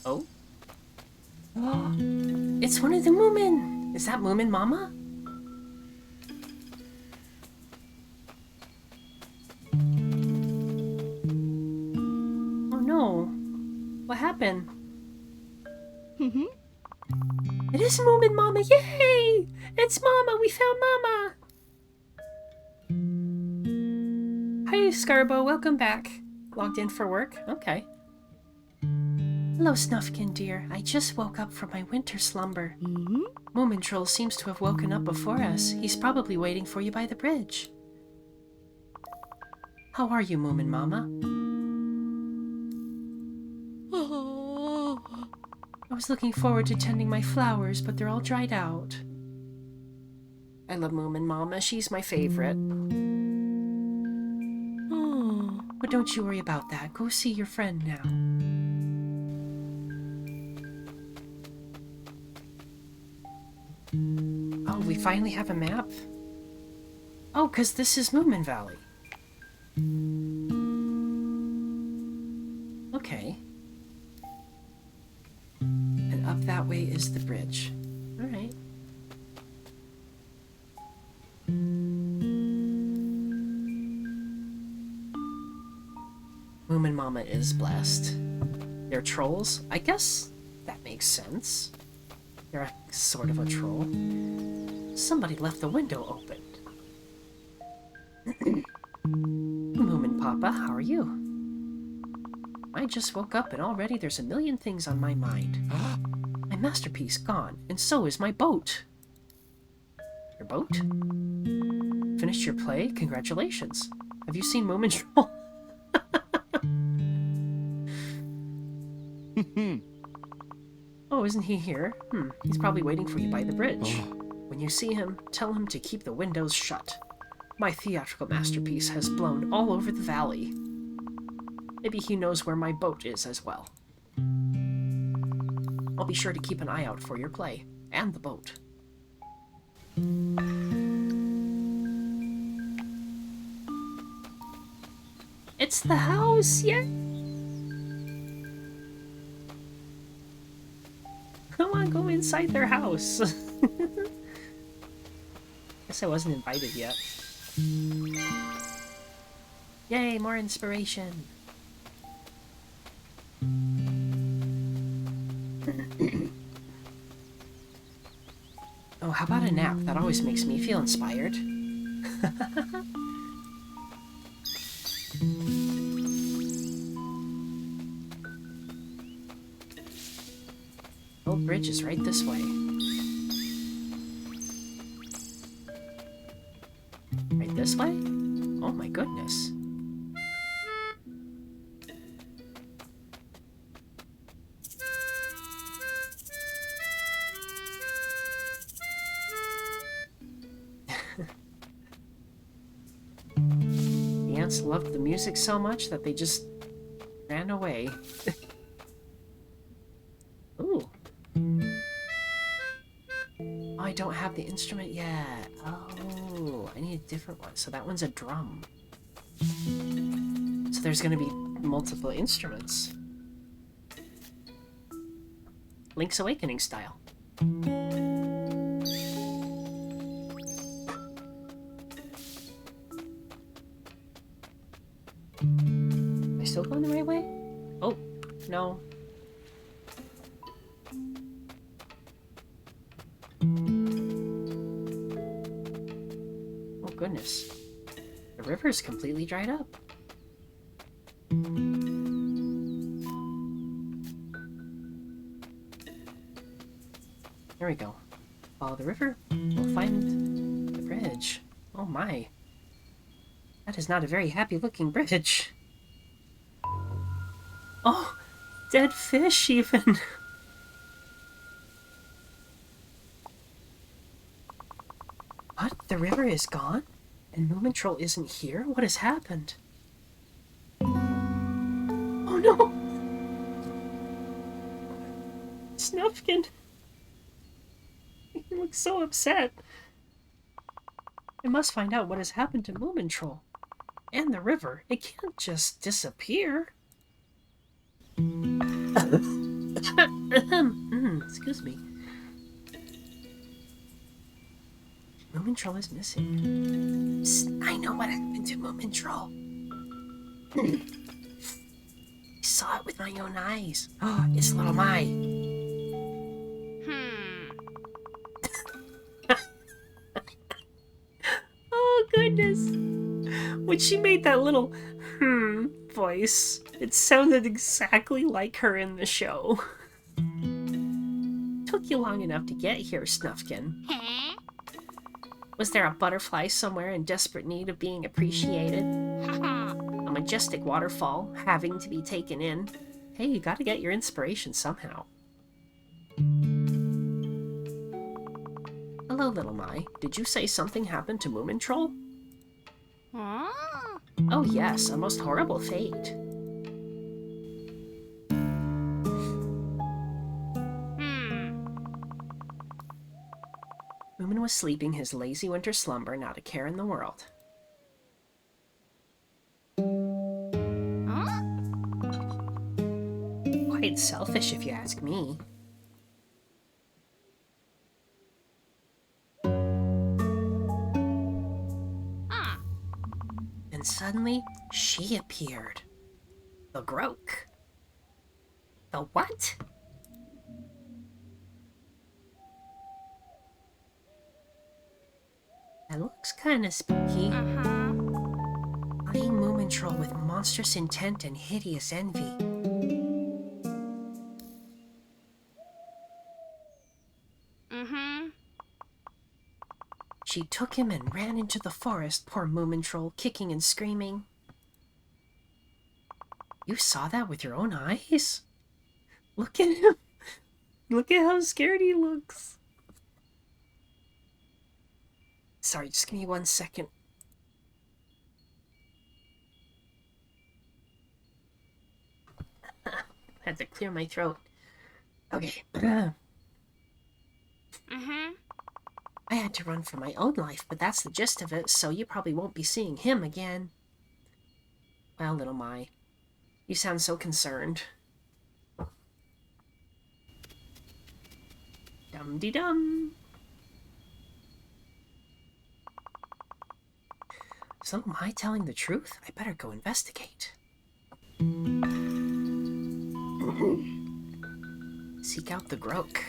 Oh. Oh, it's one of the Moomin. Is that Moominmama? Oh no. What happened? It is Moominmama! Yay! It's Mama! We found Mama! Hi, Scarbo. Welcome back. Logged in for work? Okay. Hello, Snufkin, dear. I just woke up from my winter slumber. Moomin Troll seems to have woken up before us. He's probably waiting for you by the bridge. How are you, Moominmama? I was looking forward to tending my flowers, but they're all dried out. I love Moominmama. She's my favorite. Oh, but don't you worry about that. Go see your friend now. Oh, we finally have a map? Oh, because this is Moominvalley. Okay. And up that way is the bridge. Alright. Moominmama is blessed. They're trolls? I guess that makes sense. They're a, sort of a troll. Somebody left the window open. Moomin Papa, how are you? I just woke up and already there's a million things on my mind. My masterpiece gone, and so is my boat. Your boat? Finished your play? Congratulations. Have you seen Moomintroll? Oh, isn't he here? He's probably waiting for you by the bridge. When you see him, tell him to keep the windows shut. My theatrical masterpiece has blown all over the valley. Maybe he knows where my boat is as well. I'll be sure to keep an eye out for your play, and the boat. It's the house, yeah! Come on, go inside their house. Guess I wasn't invited yet. Yay, more inspiration. Oh, how about a nap? That always makes me feel inspired. Old bridge is right this way. Right this way? Oh my goodness. The ants loved the music so much that they just ran away. Ooh. Oh, I don't have the instrument yet. Oh, I need a different one. So that one's a drum. So there's gonna be multiple instruments. Link's Awakening style. Am I still going the right way? Oh, no. Oh goodness. The river's completely dried up. There we go. Follow the river. We'll find the bridge. Oh my. That is not a very happy looking bridge. Oh, dead fish even. What? The river is gone? And Moomintroll isn't here? What has happened? Oh no! Snufkin! He looks so upset. I must find out what has happened to Moomintroll. And the river. It can't just disappear. Excuse me. Moomintroll is missing. Psst, I know what happened to Moomintroll. I saw it with my own eyes. Oh, it's little Mai. Oh, goodness. When she made that little voice, it sounded exactly like her in the show. Took you long enough to get here, Snufkin. Was there a butterfly somewhere in desperate need of being appreciated? A majestic waterfall having to be taken in? Hey, you gotta get your inspiration somehow. Hello, little Mai. Did you say something happened to Moomintroll? Oh yes, a most horrible fate. Moomin was sleeping his lazy winter slumber, not a care in the world. Quite selfish, if you ask me. And suddenly, she appeared. The Groke. The what? That looks kinda spooky. Eyeing Moomintroll with monstrous intent and hideous envy. She took him and ran into the forest, poor Moomin troll, kicking and screaming. You saw that with your own eyes? Look at him. Look at how scared he looks. Sorry, just give me 1 second. Had to clear my throat. Okay. I had to run for my own life, but that's the gist of it, so you probably won't be seeing him again. Well, little Mai, you sound so concerned. Dum-de-dum. Is little Mai telling the truth? I better go investigate. Seek out the Groke.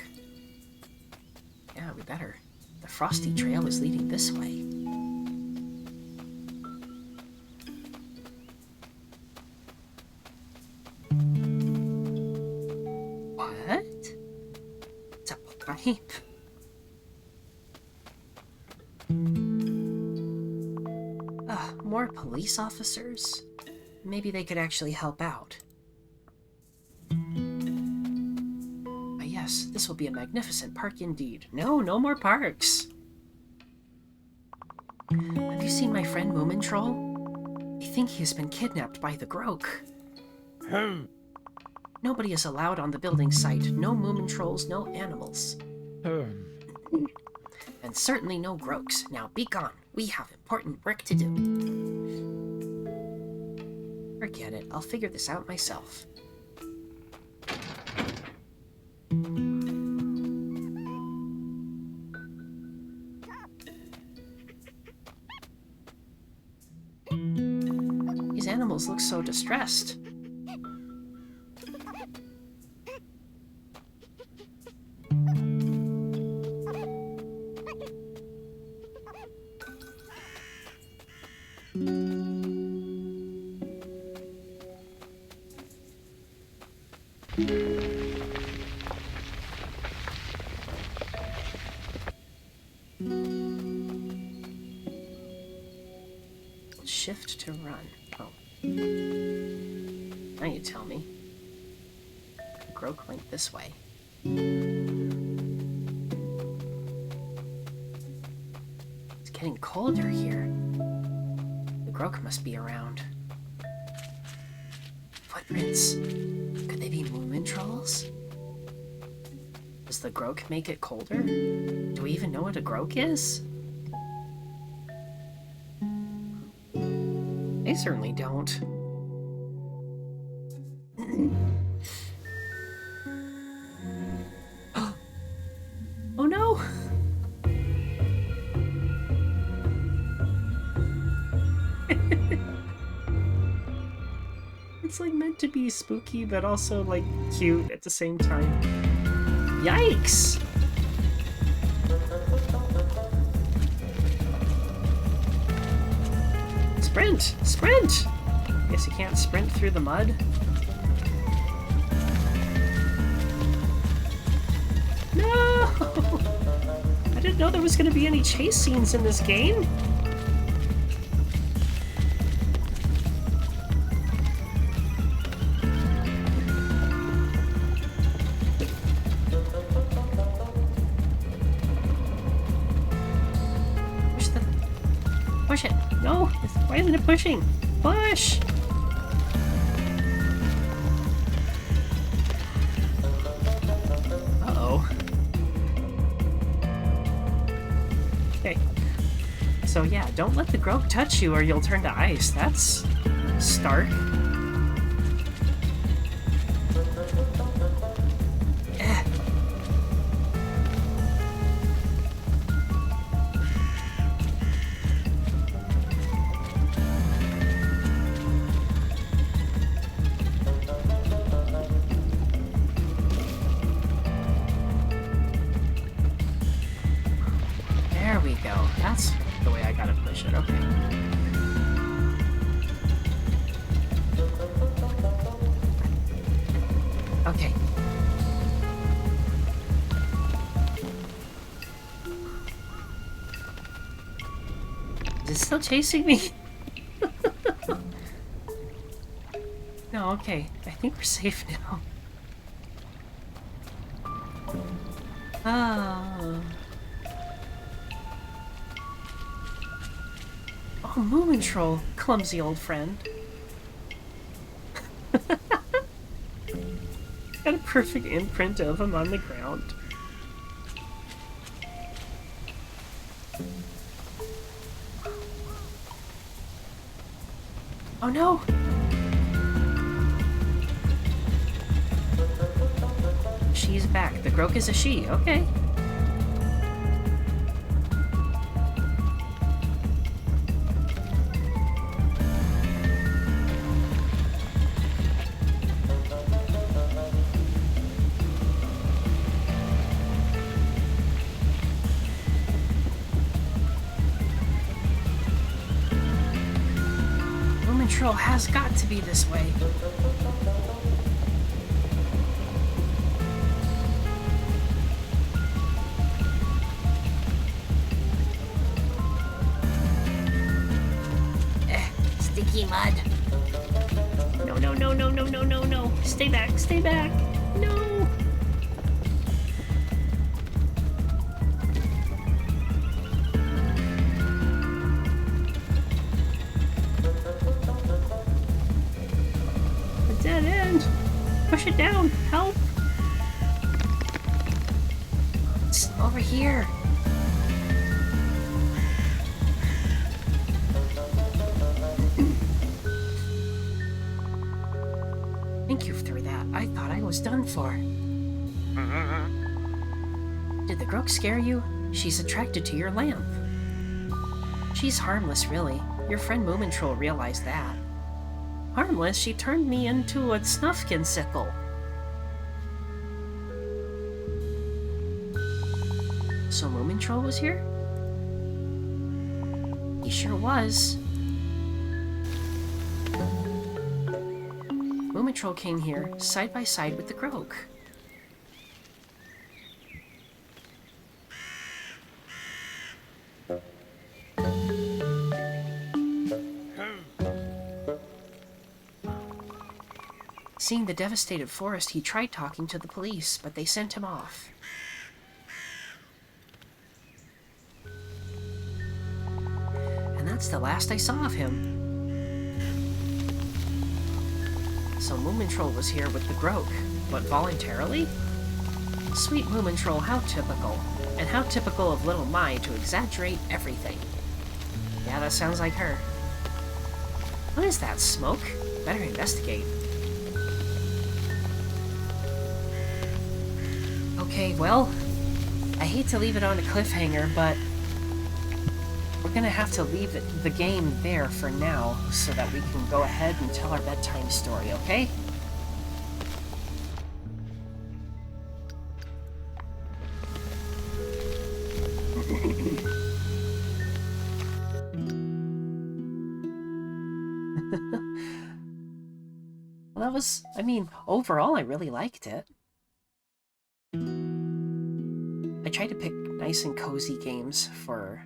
Yeah, we better. The frosty trail is leading this way. What? It's a pipe. More police officers? Maybe they could actually help out. Yes, this will be a magnificent park indeed. No, no more parks. Have you seen my friend Moomin Troll? I think he has been kidnapped by the Groke. Nobody is allowed on the building site. No Moomin Trolls, no animals. And certainly no Grokes. Now be gone. We have important work to do. Forget it. I'll figure this out myself. These animals look so distressed. Shift to run. Oh. Now you tell me. Groke went this way. It's getting colder here. The Groke must be around. Footprints. Could they be Moomin Trolls? Does the Groke make it colder? Do we even know what a Groke is? They certainly don't. Oh no! It's like meant to be spooky, but also like cute at the same time. Yikes! Sprint! Sprint! Guess you can't sprint through the mud. No! I didn't know there was going to be any chase scenes in this game. Push it! No! Why isn't it pushing? Push! Uh-oh. Okay. So yeah, don't let the Groke touch you or you'll turn to ice. That's stark. There we go. That's the way I gotta push it. Okay. Okay. still chasing me? No, okay. I think we're safe now. Ah. Oh, Moomin Troll, clumsy old friend. Got a perfect imprint of him on the ground. Oh no! She's back. The Groke is a she. Okay. Moomin Troll has got to be this way. Sticky mud. No, no, no, no, no, no, no, no. Stay back, stay back. No. A dead end. Push it down. Help. It's over here. Thank you for that. I thought I was done for. Did the Groke scare you? She's attracted to your lamp. She's harmless, really. Your friend Moomin Troll realized that. Harmless? She turned me into a Snufkin sickle. So Moomin Troll was here? He sure was. Moomin Troll came here, side by side with the Groke. Seeing the devastated forest, he tried talking to the police, but they sent him off. And that's the last I saw of him. So Moomin Troll was here with the Groke, but voluntarily? Sweet Moomin Troll, how typical. And how typical of little Mai to exaggerate everything. Yeah, that sounds like her. What is that, smoke? Better investigate. Okay, well, I hate to leave it on a cliffhanger, but we're gonna have to leave the game there for now so that we can go ahead and tell our bedtime story, okay? Well, that was, I mean, overall I really liked it. I try to pick nice and cozy games for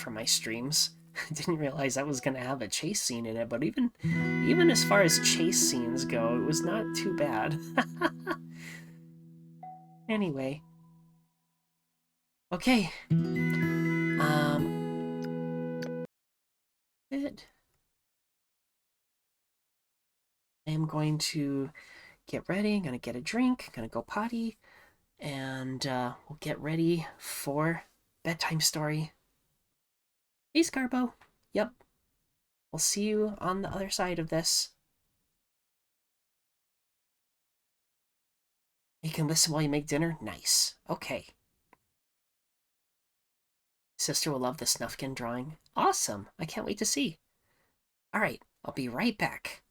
my streams. I didn't realize I was gonna have a chase scene in it, but even as far as chase scenes go, it was not too bad. Anyway. Okay. Good. I am going to get ready. I'm gonna get a drink. Gonna go potty. And we'll get ready for bedtime story. Hey, Scarbo. Yep. We'll see you on the other side of this. You can listen while you make dinner? Nice. Okay. Sister will love the Snufkin drawing. Awesome. I can't wait to see. Alright, I'll be right back.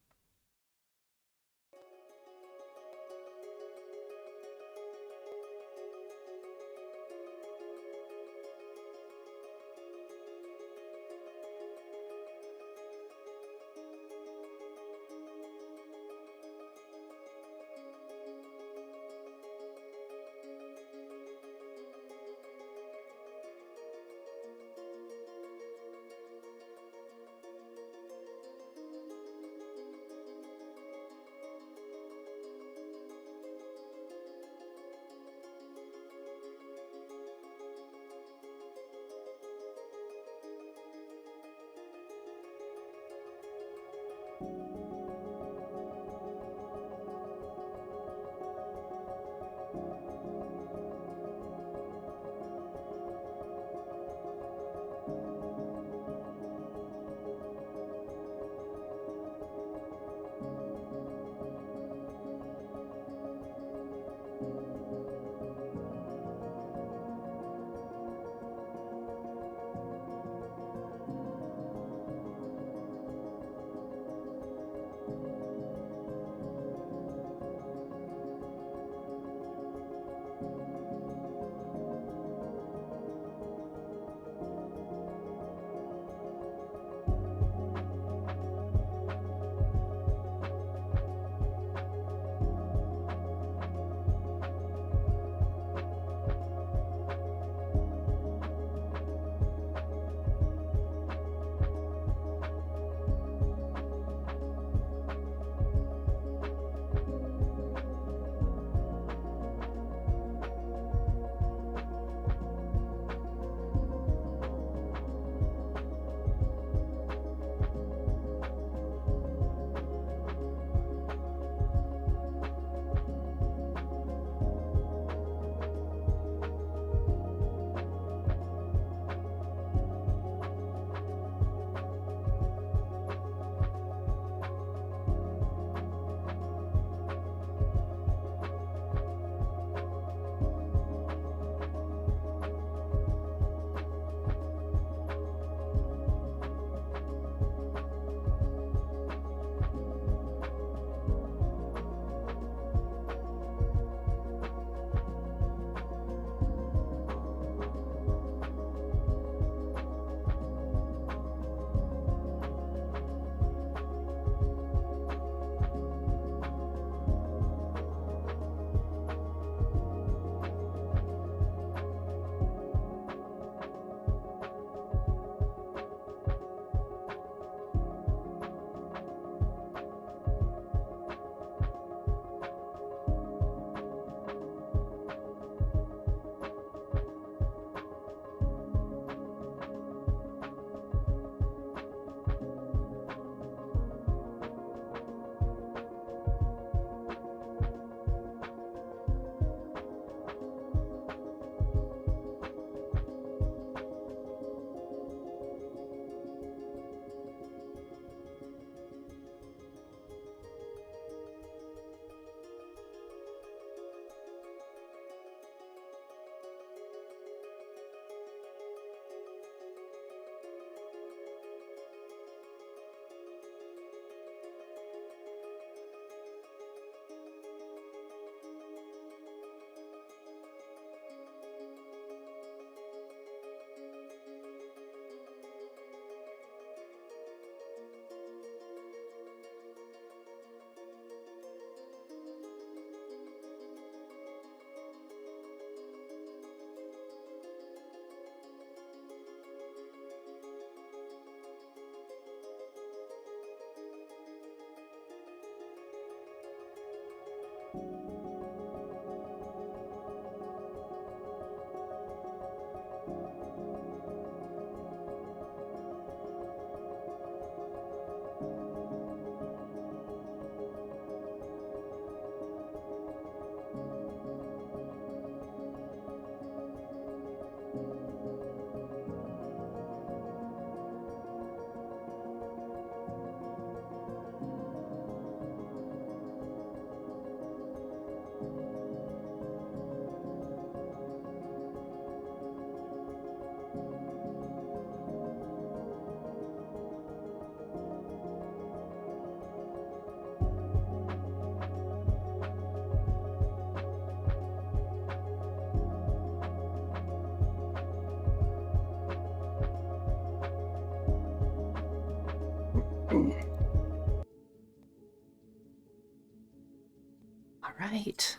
All right.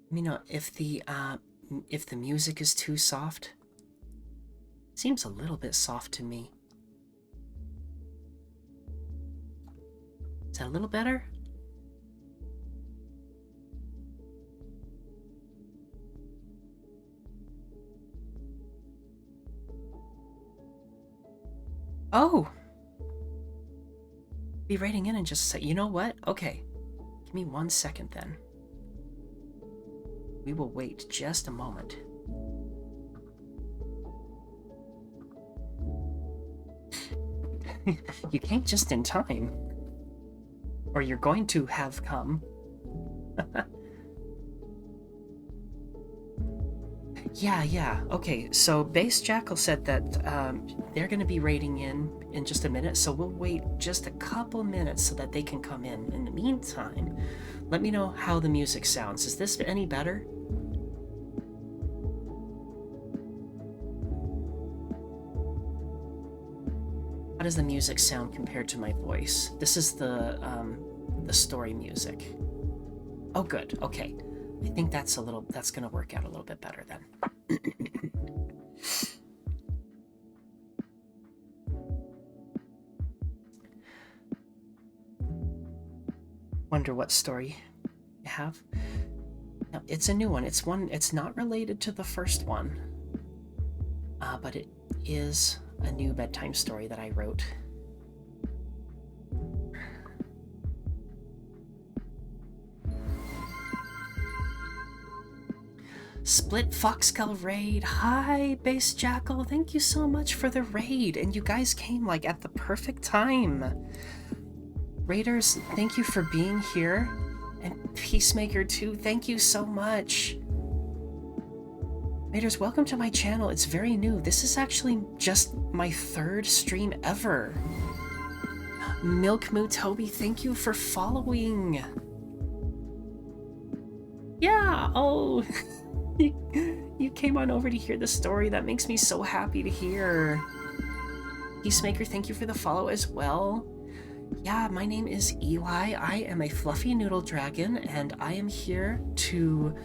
Let me know if the music is too soft. Seems a little bit soft to me. Is that a little better? Oh! Be writing in and just say, you know what? Okay. Give me 1 second then. We will wait just a moment. You came just in time. Or you're going to have come. Yeah. Okay, so Base Jackal said that they're going to be raiding in just a minute, so we'll wait just a couple minutes so that they can come in. In the meantime, let me know how the music sounds. Is this any better? How does the music sound compared to my voice? This is the story music. Oh, good. Okay. I think that's gonna work out a little bit better then. Wonder what story you have. No, it's a new one. It's not related to the first one. But it is a new bedtime story that I wrote. Split Foxgull raid. Hi, Base Jackal. Thank you so much for the raid. And you guys came like at the perfect time. Raiders, thank you for being here. And Peacemaker too, thank you so much. Raiders, welcome to my channel. It's very new. This is actually just my 3rd stream ever. Milk Moo Toby, thank you for following. Yeah, oh. You came on over to hear the story. That makes me so happy to hear. Peacemaker, thank you for the follow as well. Yeah, my name is Eli. I am a fluffy noodle dragon, and I am here to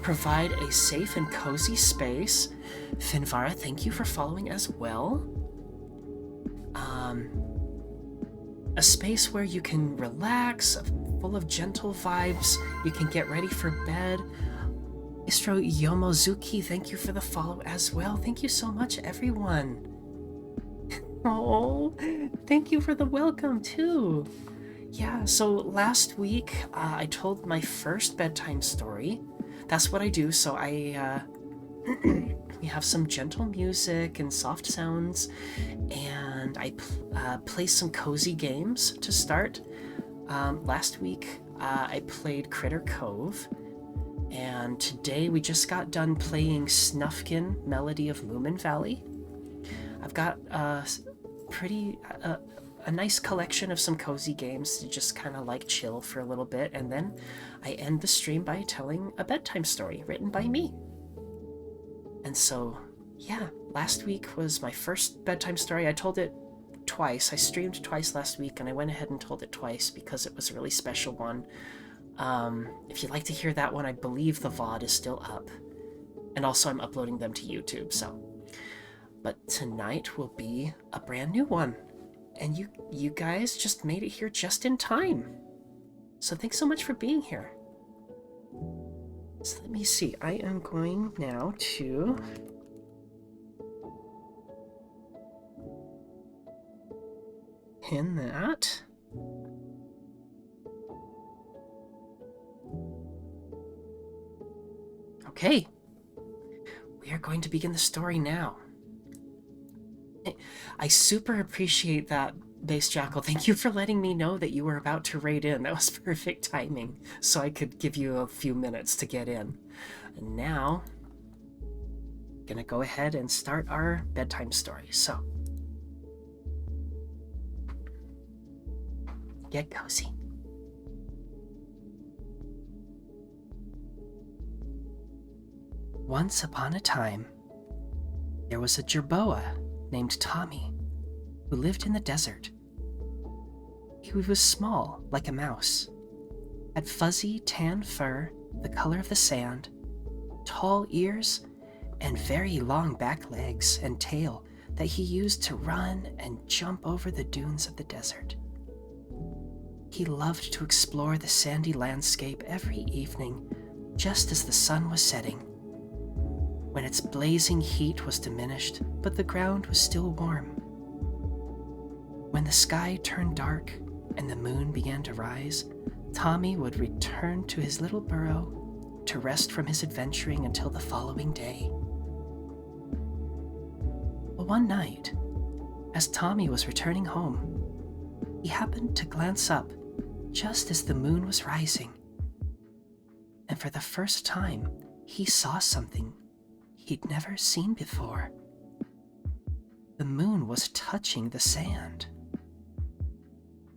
provide a safe and cozy space. Finvara, thank you for following as well. A space where you can relax, full of gentle vibes. You can get ready for bed. Istro Yomozuki, thank you for the follow as well. Thank you so much, everyone. Oh, thank you for the welcome, too. Yeah, so last week, I told my first bedtime story. That's what I do, so we have some gentle music and soft sounds, and I play some cozy games to start. Last week, I played Critter Cove, and today we just got done playing Snufkin, Melody of Moominvalley. I've got a nice collection of some cozy games to just kind of like chill for a little bit, and then I end the stream by telling a bedtime story written by me. And so, yeah, last week was my first bedtime story. I told it twice. I streamed twice last week, and I went ahead and told it twice because it was a really special one. If you'd like to hear that one, I believe the VOD is still up. And also I'm uploading them to YouTube, so. But tonight will be a brand new one. And you guys just made it here just in time. So thanks so much for being here. So let me see. I am going now to pin that. Okay. We are going to begin the story now. I super appreciate that, Base Jackal. Thank you for letting me know that you were about to raid in. That was perfect timing, so I could give you a few minutes to get in. And now, I'm gonna go ahead and start our bedtime story. So, get cozy. Once upon a time, there was a jerboa named Tommy, who lived in the desert. He was small, like a mouse, had fuzzy tan fur the color of the sand, tall ears, and very long back legs and tail that he used to run and jump over the dunes of the desert. He loved to explore the sandy landscape every evening, just as the sun was setting, when its blazing heat was diminished, but the ground was still warm. When the sky turned dark and the moon began to rise, Tommy would return to his little burrow to rest from his adventuring until the following day. But one night, as Tommy was returning home, he happened to glance up just as the moon was rising. And for the first time, he saw something he'd never seen before. The moon was touching the sand.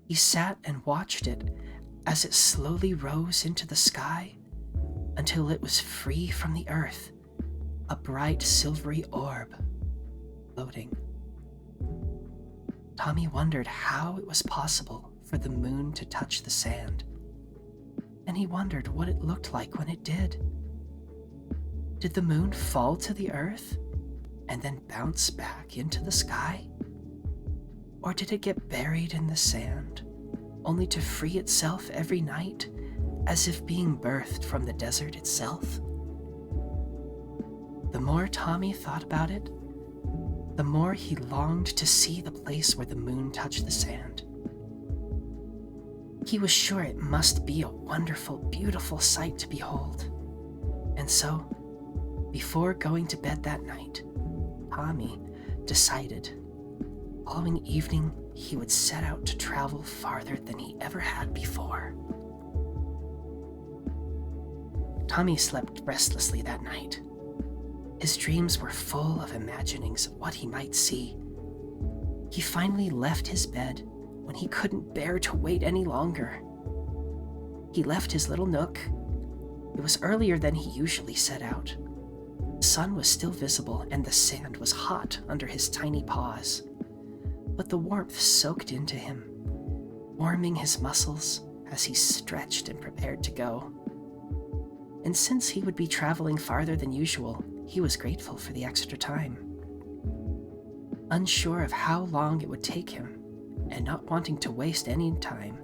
He sat and watched it as it slowly rose into the sky until it was free from the earth, a bright silvery orb floating. Tommy wondered how it was possible for the moon to touch the sand, and he wondered what it looked like when it did. Did the moon fall to the earth and then bounce back into the sky? Or did it get buried in the sand, only to free itself every night, as if being birthed from the desert itself? The more Tommy thought about it, the more he longed to see the place where the moon touched the sand. He was sure it must be a wonderful, beautiful sight to behold. And so, before going to bed that night, Tommy decided the following evening he would set out to travel farther than he ever had before. Tommy slept restlessly that night. His dreams were full of imaginings of what he might see. He finally left his bed when he couldn't bear to wait any longer. He left his little nook. It was earlier than he usually set out. The sun was still visible and the sand was hot under his tiny paws, but the warmth soaked into him, warming his muscles as he stretched and prepared to go. And since he would be traveling farther than usual, he was grateful for the extra time. Unsure of how long it would take him, and not wanting to waste any time,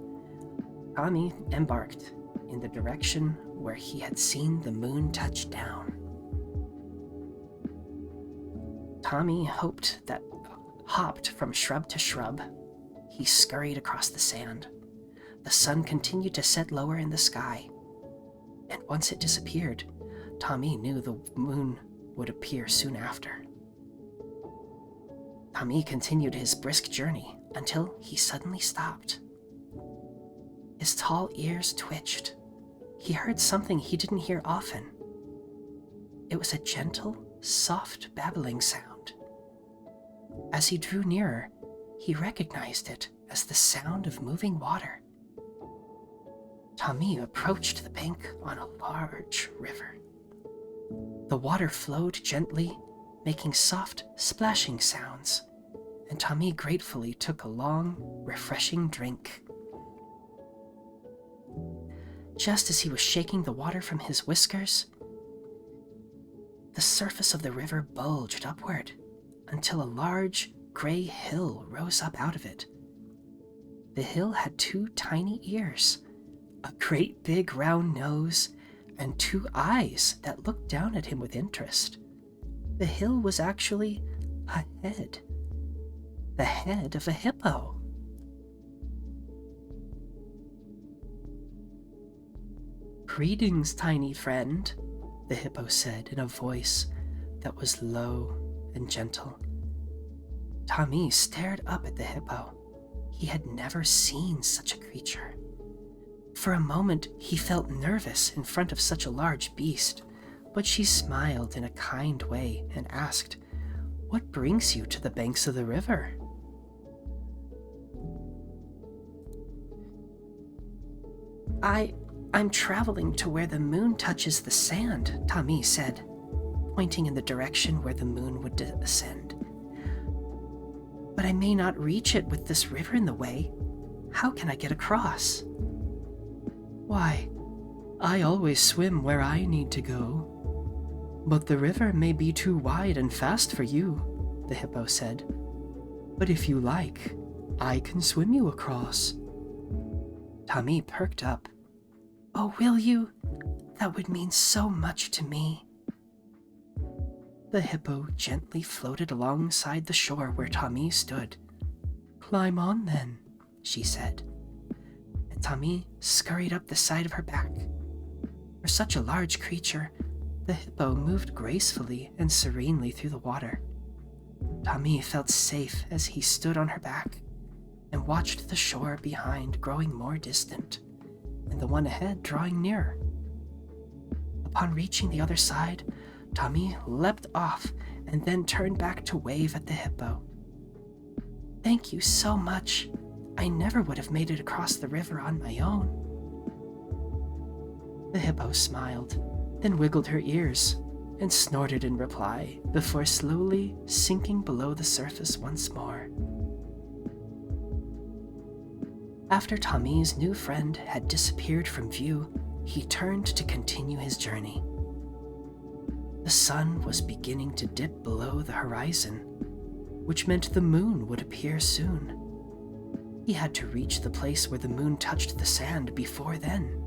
Tommy embarked in the direction where he had seen the moon touch down. Tommy hopped from shrub to shrub. He scurried across the sand. The sun continued to set lower in the sky, and once it disappeared, Tommy knew the moon would appear soon after. Tommy continued his brisk journey until he suddenly stopped. His tall ears twitched. He heard something he didn't hear often. It was a gentle, soft babbling sound. As he drew nearer, he recognized it as the sound of moving water. Tommy approached the bank on a large river. The water flowed gently, making soft, splashing sounds, and Tommy gratefully took a long, refreshing drink. Just as he was shaking the water from his whiskers, the surface of the river bulged upward until a large, gray hill rose up out of it. The hill had 2 tiny ears, a great big round nose, and 2 eyes that looked down at him with interest. The hill was actually a head. The head of a hippo. "Greetings, tiny friend," the hippo said in a voice that was low and gentle. Tommy stared up at the hippo. He had never seen such a creature. For a moment, he felt nervous in front of such a large beast, but she smiled in a kind way and asked, "What brings you to the banks of the river?" I'm traveling to where the moon touches the sand," Tommy said, pointing in the direction where the moon would ascend. But I may not reach it with this river in the way. How can I get across? Why, I always swim where I need to go. But the river may be too wide and fast for you, the hippo said. But if you like, I can swim you across. Tommy perked up. Oh, will you? That would mean so much to me. The hippo gently floated alongside the shore where Tommy stood. Climb on then, she said. And Tommy scurried up the side of her back. For such a large creature, the hippo moved gracefully and serenely through the water. Tommy felt safe as he stood on her back and watched the shore behind growing more distant and the one ahead drawing nearer. Upon reaching the other side, Tommy leapt off and then turned back to wave at the hippo. Thank you so much. I never would have made it across the river on my own. The hippo smiled, then wiggled her ears and snorted in reply before slowly sinking below the surface once more. After Tommy's new friend had disappeared from view, he turned to continue his journey. The sun was beginning to dip below the horizon, which meant the moon would appear soon. He had to reach the place where the moon touched the sand before then.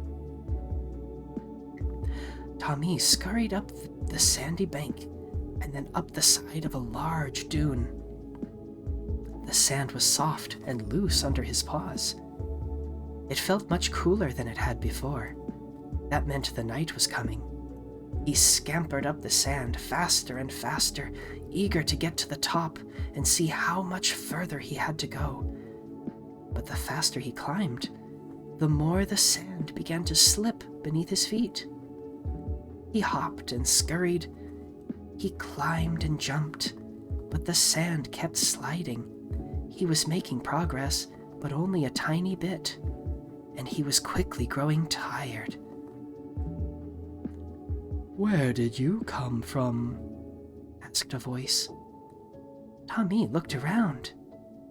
Tommy scurried up the sandy bank and then up the side of a large dune. The sand was soft and loose under his paws. It felt much cooler than it had before. That meant the night was coming. He scampered up the sand faster and faster, eager to get to the top and see how much further he had to go. But the faster he climbed, the more the sand began to slip beneath his feet. He hopped and scurried. He climbed and jumped, but the sand kept sliding. He was making progress, but only a tiny bit, and he was quickly growing tired. Where did you come from? Asked a voice. Tommy looked around,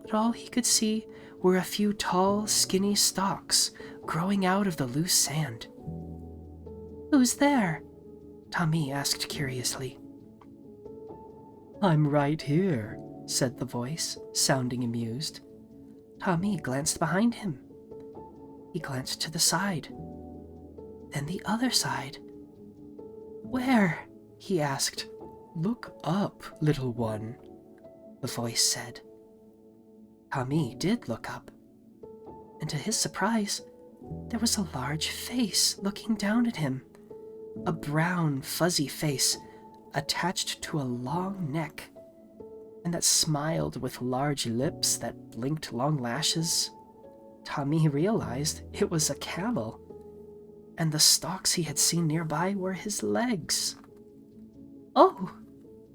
but all he could see were a few tall, skinny stalks growing out of the loose sand. Who's there? Tommy asked curiously. I'm right here, said the voice, sounding amused. Tommy glanced behind him. He glanced to the side, then the other side. Where? He asked. Look up, little one, the voice said. Tommy did look up, and to his surprise, there was a large face looking down at him. A brown, fuzzy face attached to a long neck, and that smiled with large lips that blinked long lashes. Tommy realized it was a camel, and the stalks he had seen nearby were his legs. Oh!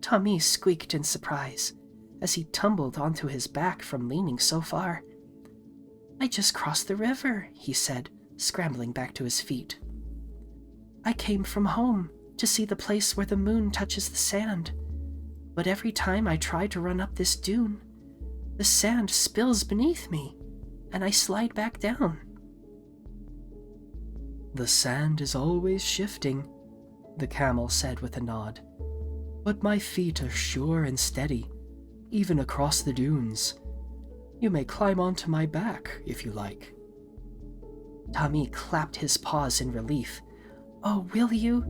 Tommy squeaked in surprise as he tumbled onto his back from leaning so far. I just crossed the river, he said, scrambling back to his feet. I came from home to see the place where the moon touches the sand, but every time I try to run up this dune, the sand spills beneath me, and I slide back down. The sand is always shifting, the camel said with a nod, but my feet are sure and steady, even across the dunes. You may climb onto my back if you like. Tommy clapped his paws in relief. Oh, will you?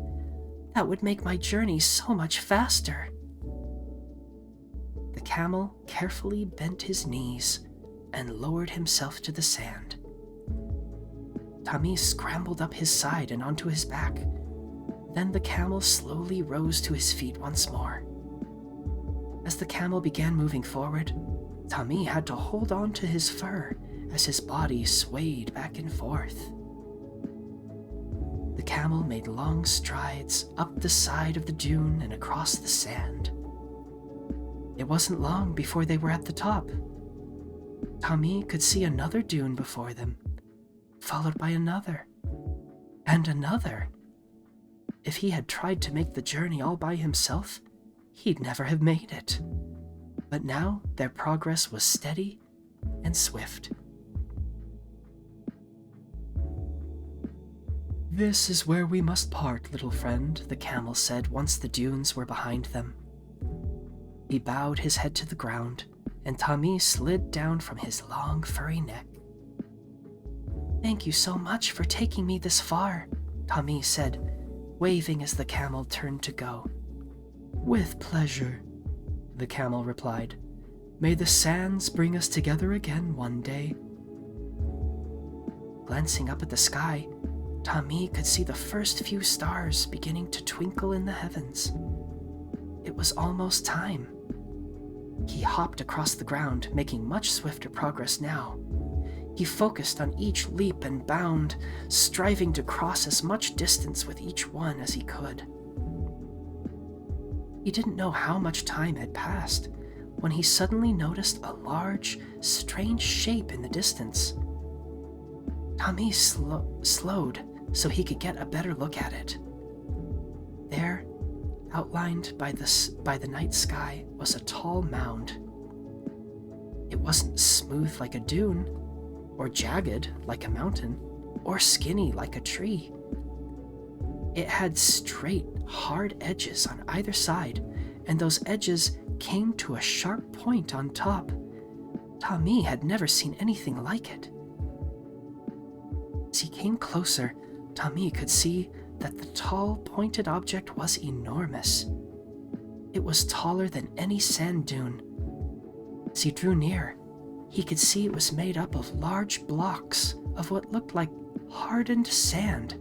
That would make my journey so much faster. The camel carefully bent his knees and lowered himself to the sand. Tommy scrambled up his side and onto his back. Then the camel slowly rose to his feet once more. As the camel began moving forward, Tommy had to hold on to his fur as his body swayed back and forth. The camel made long strides up the side of the dune and across the sand. It wasn't long before they were at the top. Tommy could see another dune before them, followed by another, and another. If he had tried to make the journey all by himself, he'd never have made it. But now their progress was steady and swift. "This is where we must part, little friend," the camel said once the dunes were behind them. He bowed his head to the ground, and Tommy slid down from his long, furry neck. "Thank you so much for taking me this far," Tommy said, waving as the camel turned to go. "With pleasure," the camel replied. "May the sands bring us together again one day." Glancing up at the sky, Tommy could see the first few stars beginning to twinkle in the heavens. It was almost time. He hopped across the ground, making much swifter progress now. He focused on each leap and bound, striving to cross as much distance with each one as he could. He didn't know how much time had passed when he suddenly noticed a large, strange shape in the distance. Tommy slowed so he could get a better look at it. There, outlined by the night sky, was a tall mound. It wasn't smooth like a dune, or jagged like a mountain, or skinny like a tree. It had straight, hard edges on either side, and those edges came to a sharp point on top. Tommy had never seen anything like it. As he came closer, Tommy could see that the tall, pointed object was enormous. It was taller than any sand dune. As he drew near, he could see it was made up of large blocks of what looked like hardened sand.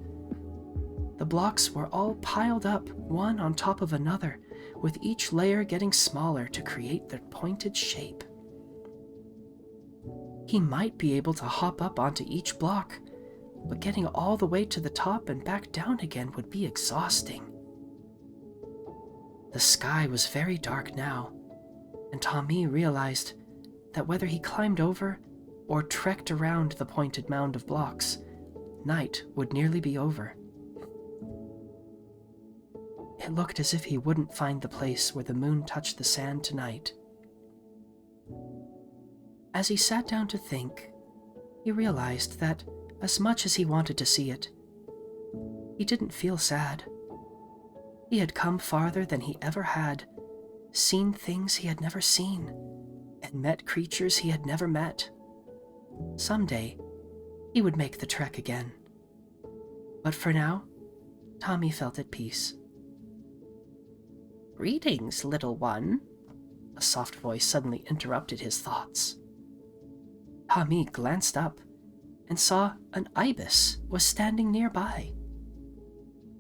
The blocks were all piled up, one on top of another, with each layer getting smaller to create the pointed shape. He might be able to hop up onto each block, but getting all the way to the top and back down again would be exhausting. The sky was very dark now, and Tommy realized that whether he climbed over or trekked around the pointed mound of blocks, night would nearly be over. It looked as if he wouldn't find the place where the moon touched the sand tonight. As he sat down to think, he realized that as much as he wanted to see it, he didn't feel sad. He had come farther than he ever had, seen things he had never seen, and met creatures he had never met. Someday, he would make the trek again. But for now, Tommy felt at peace. "Greetings, little one," a soft voice suddenly interrupted his thoughts. Tommy glanced up and saw an ibis was standing nearby.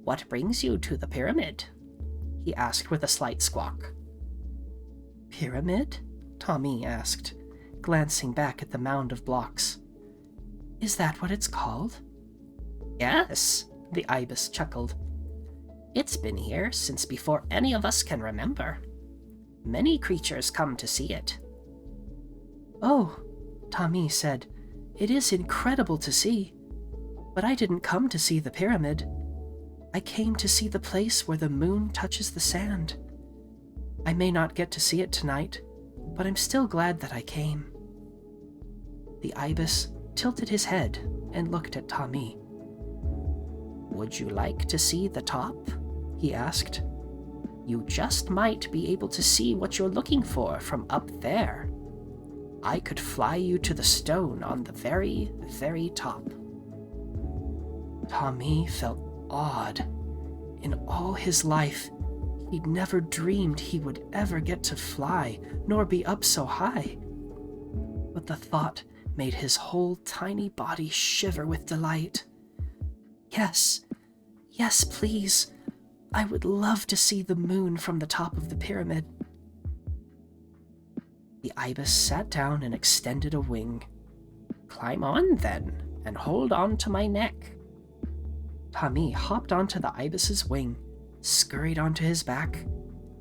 "What brings you to the pyramid?" he asked with a slight squawk. "Pyramid?" Tommy asked, glancing back at the mound of blocks. "Is that what it's called?" "Yes," the ibis chuckled. "It's been here since before any of us can remember. Many creatures come to see it." "Oh," Tommy said, "it is incredible to see. But I didn't come to see the pyramid. I came to see the place where the moon touches the sand. I may not get to see it tonight, but I'm still glad that I came." The ibis tilted his head and looked at Tommy. "Would you like to see the top?" he asked. "You just might be able to see what you're looking for from up there. I could fly you to the stone on the very, very top." Tommy felt awed. In all his life, he'd never dreamed he would ever get to fly, nor be up so high. But the thought made his whole tiny body shiver with delight. Yes, please. I would love to see the moon from the top of the pyramid." The ibis sat down and extended a wing. "Climb on, then, and hold on to my neck." Tommy hopped onto the ibis's wing, scurried onto his back,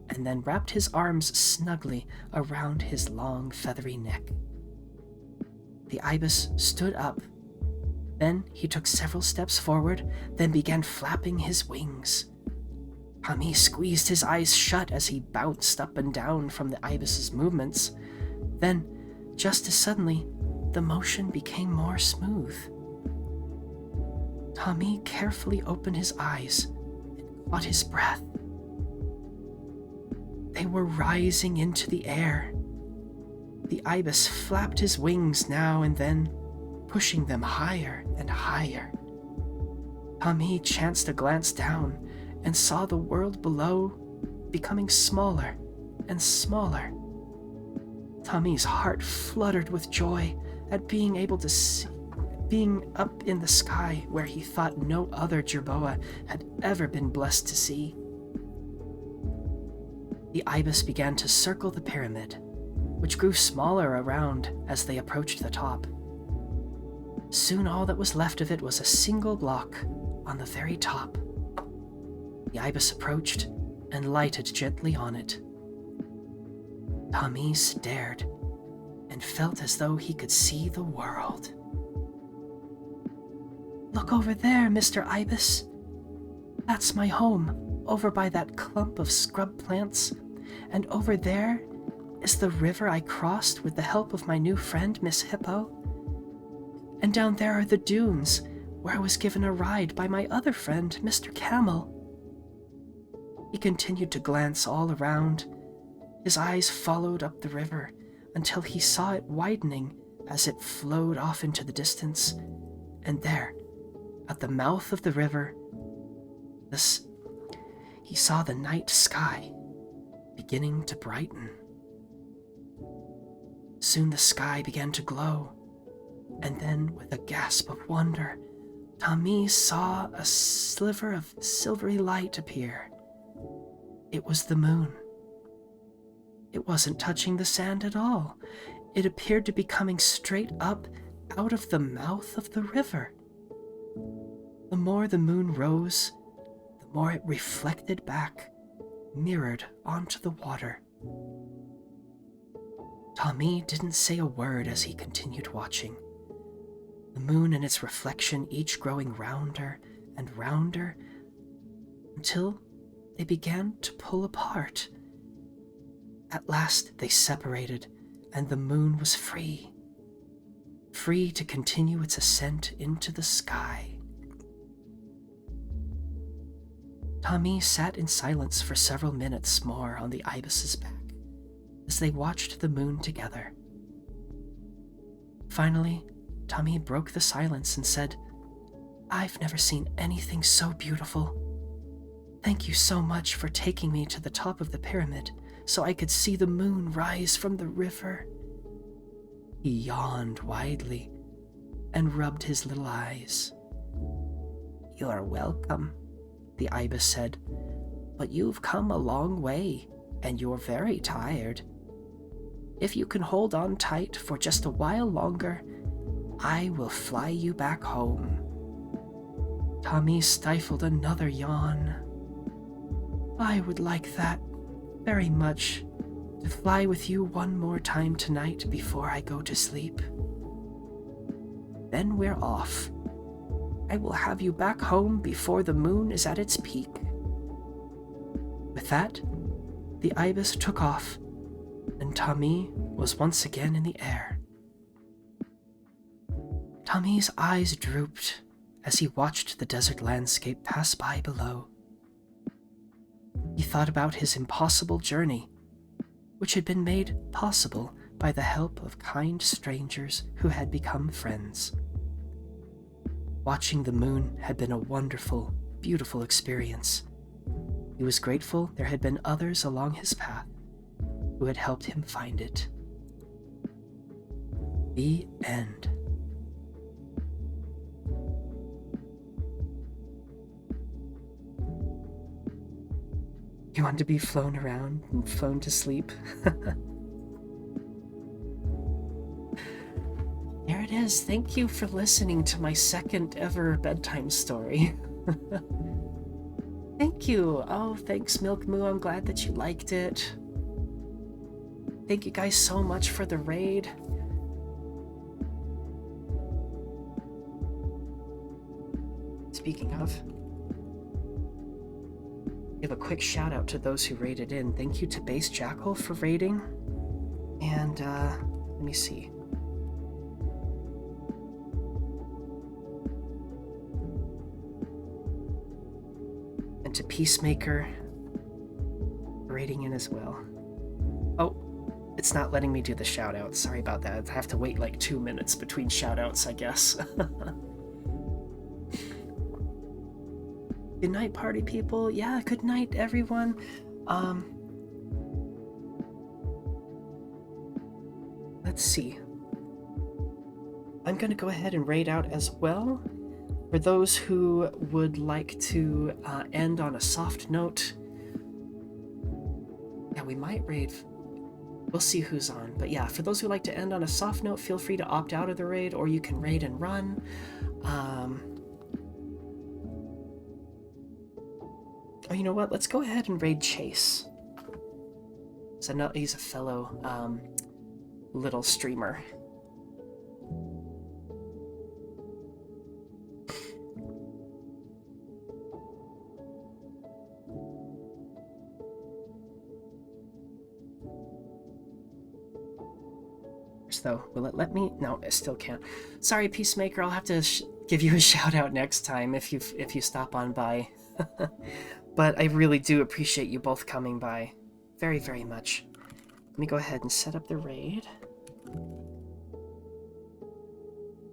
and then wrapped his arms snugly around his long, feathery neck. The ibis stood up. Then he took several steps forward, then began flapping his wings. Tommy squeezed his eyes shut as he bounced up and down from the ibis's movements. Then, just as suddenly, the motion became more smooth. Tommy carefully opened his eyes and caught his breath. They were rising into the air. The ibis flapped his wings now and then, pushing them higher and higher. Tommy chanced a glance down and saw the world below becoming smaller and smaller. Tommy's heart fluttered with joy at being able to see, being up in the sky where he thought no other jerboa had ever been blessed to see. The ibis began to circle the pyramid, which grew smaller around as they approached the top. Soon all that was left of it was a single block on the very top. The ibis approached and lighted gently on it. Tommy stared and felt as though he could see the world. "Look over there, Mr. Ibis. That's my home, over by that clump of scrub plants, and over there is the river I crossed with the help of my new friend, Miss Hippo. And down there are the dunes, where I was given a ride by my other friend, Mr. Camel." He continued to glance all around. His eyes followed up the river until he saw it widening as it flowed off into the distance. And there, at the mouth of the river, he saw the night sky beginning to brighten. Soon the sky began to glow, and then, with a gasp of wonder, Tommy saw a sliver of silvery light appear. It was the moon. It wasn't touching the sand at all. It appeared to be coming straight up out of the mouth of the river. The more the moon rose, the more it reflected back, mirrored onto the water. Tommy didn't say a word as he continued watching. The moon and its reflection each growing rounder and rounder until they began to pull apart. At last they separated, and the moon was free to continue its ascent into the sky. Tommy sat in silence for several minutes more on the ibis's back as they watched the moon together. Finally, Tommy broke the silence and said, "I've never seen anything so beautiful. Thank you so much for taking me to the top of the pyramid so I could see the moon rise from the river." He yawned widely and rubbed his little eyes. "You're welcome," the ibis said, "but you've come a long way and you're very tired. If you can hold on tight for just a while longer, I will fly you back home." Tommy stifled another yawn. "I would like that very much, to fly with you one more time tonight before I go to sleep." "Then we're off. I will have you back home before the moon is at its peak." With that, the ibis took off, and Tommy was once again in the air. Tommy's eyes drooped as he watched the desert landscape pass by below. He thought about his impossible journey, which had been made possible by the help of kind strangers who had become friends. Watching the moon had been a wonderful, beautiful experience. He was grateful there had been others along his path who had helped him find it. The end. You want to be flown around and flown to sleep? There it is. Thank you for listening to my second ever bedtime story. Thank you. Oh, thanks, Milk Moo. I'm glad that you liked it. Thank you guys so much for the raid. Speaking of, give a quick shout out to those who raided in. Thank you to Base Jackal for raiding. And let me see. And to Peacemaker raiding in as well. Oh, it's not letting me do the shout out. Sorry about that. I have to wait like 2 minutes between shout outs, I guess. Good night, party people. Yeah, good night, everyone. Let's see. I'm gonna go ahead and raid out as well. For those who would like to end on a soft note, yeah, we might raid. We'll see who's on. But yeah, for those who like to end on a soft note, feel free to opt out of the raid, or you can raid and run. Oh, you know what? Let's go ahead and raid Chase. So no, he's a fellow little streamer. Though, will it let me? No, it still can't. Sorry, Peacemaker. I'll have to give you a shout out next time if you stop on by. But I really do appreciate you both coming by, very, very much. Let me go ahead and set up the raid.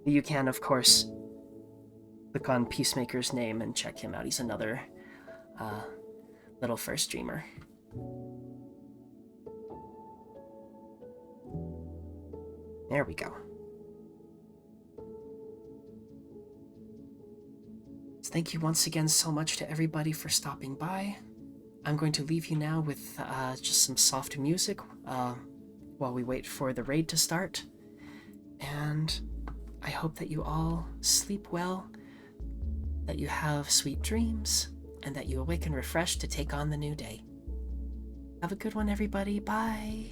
You can, of course, click on Peacemaker's name and check him out. He's another little first streamer. There we go. So thank you once again so much to everybody for stopping by. I'm going to leave you now with just some soft music while we wait for the raid to start. And I hope that you all sleep well, that you have sweet dreams, and that you awaken refreshed to take on the new day. Have a good one, everybody. Bye.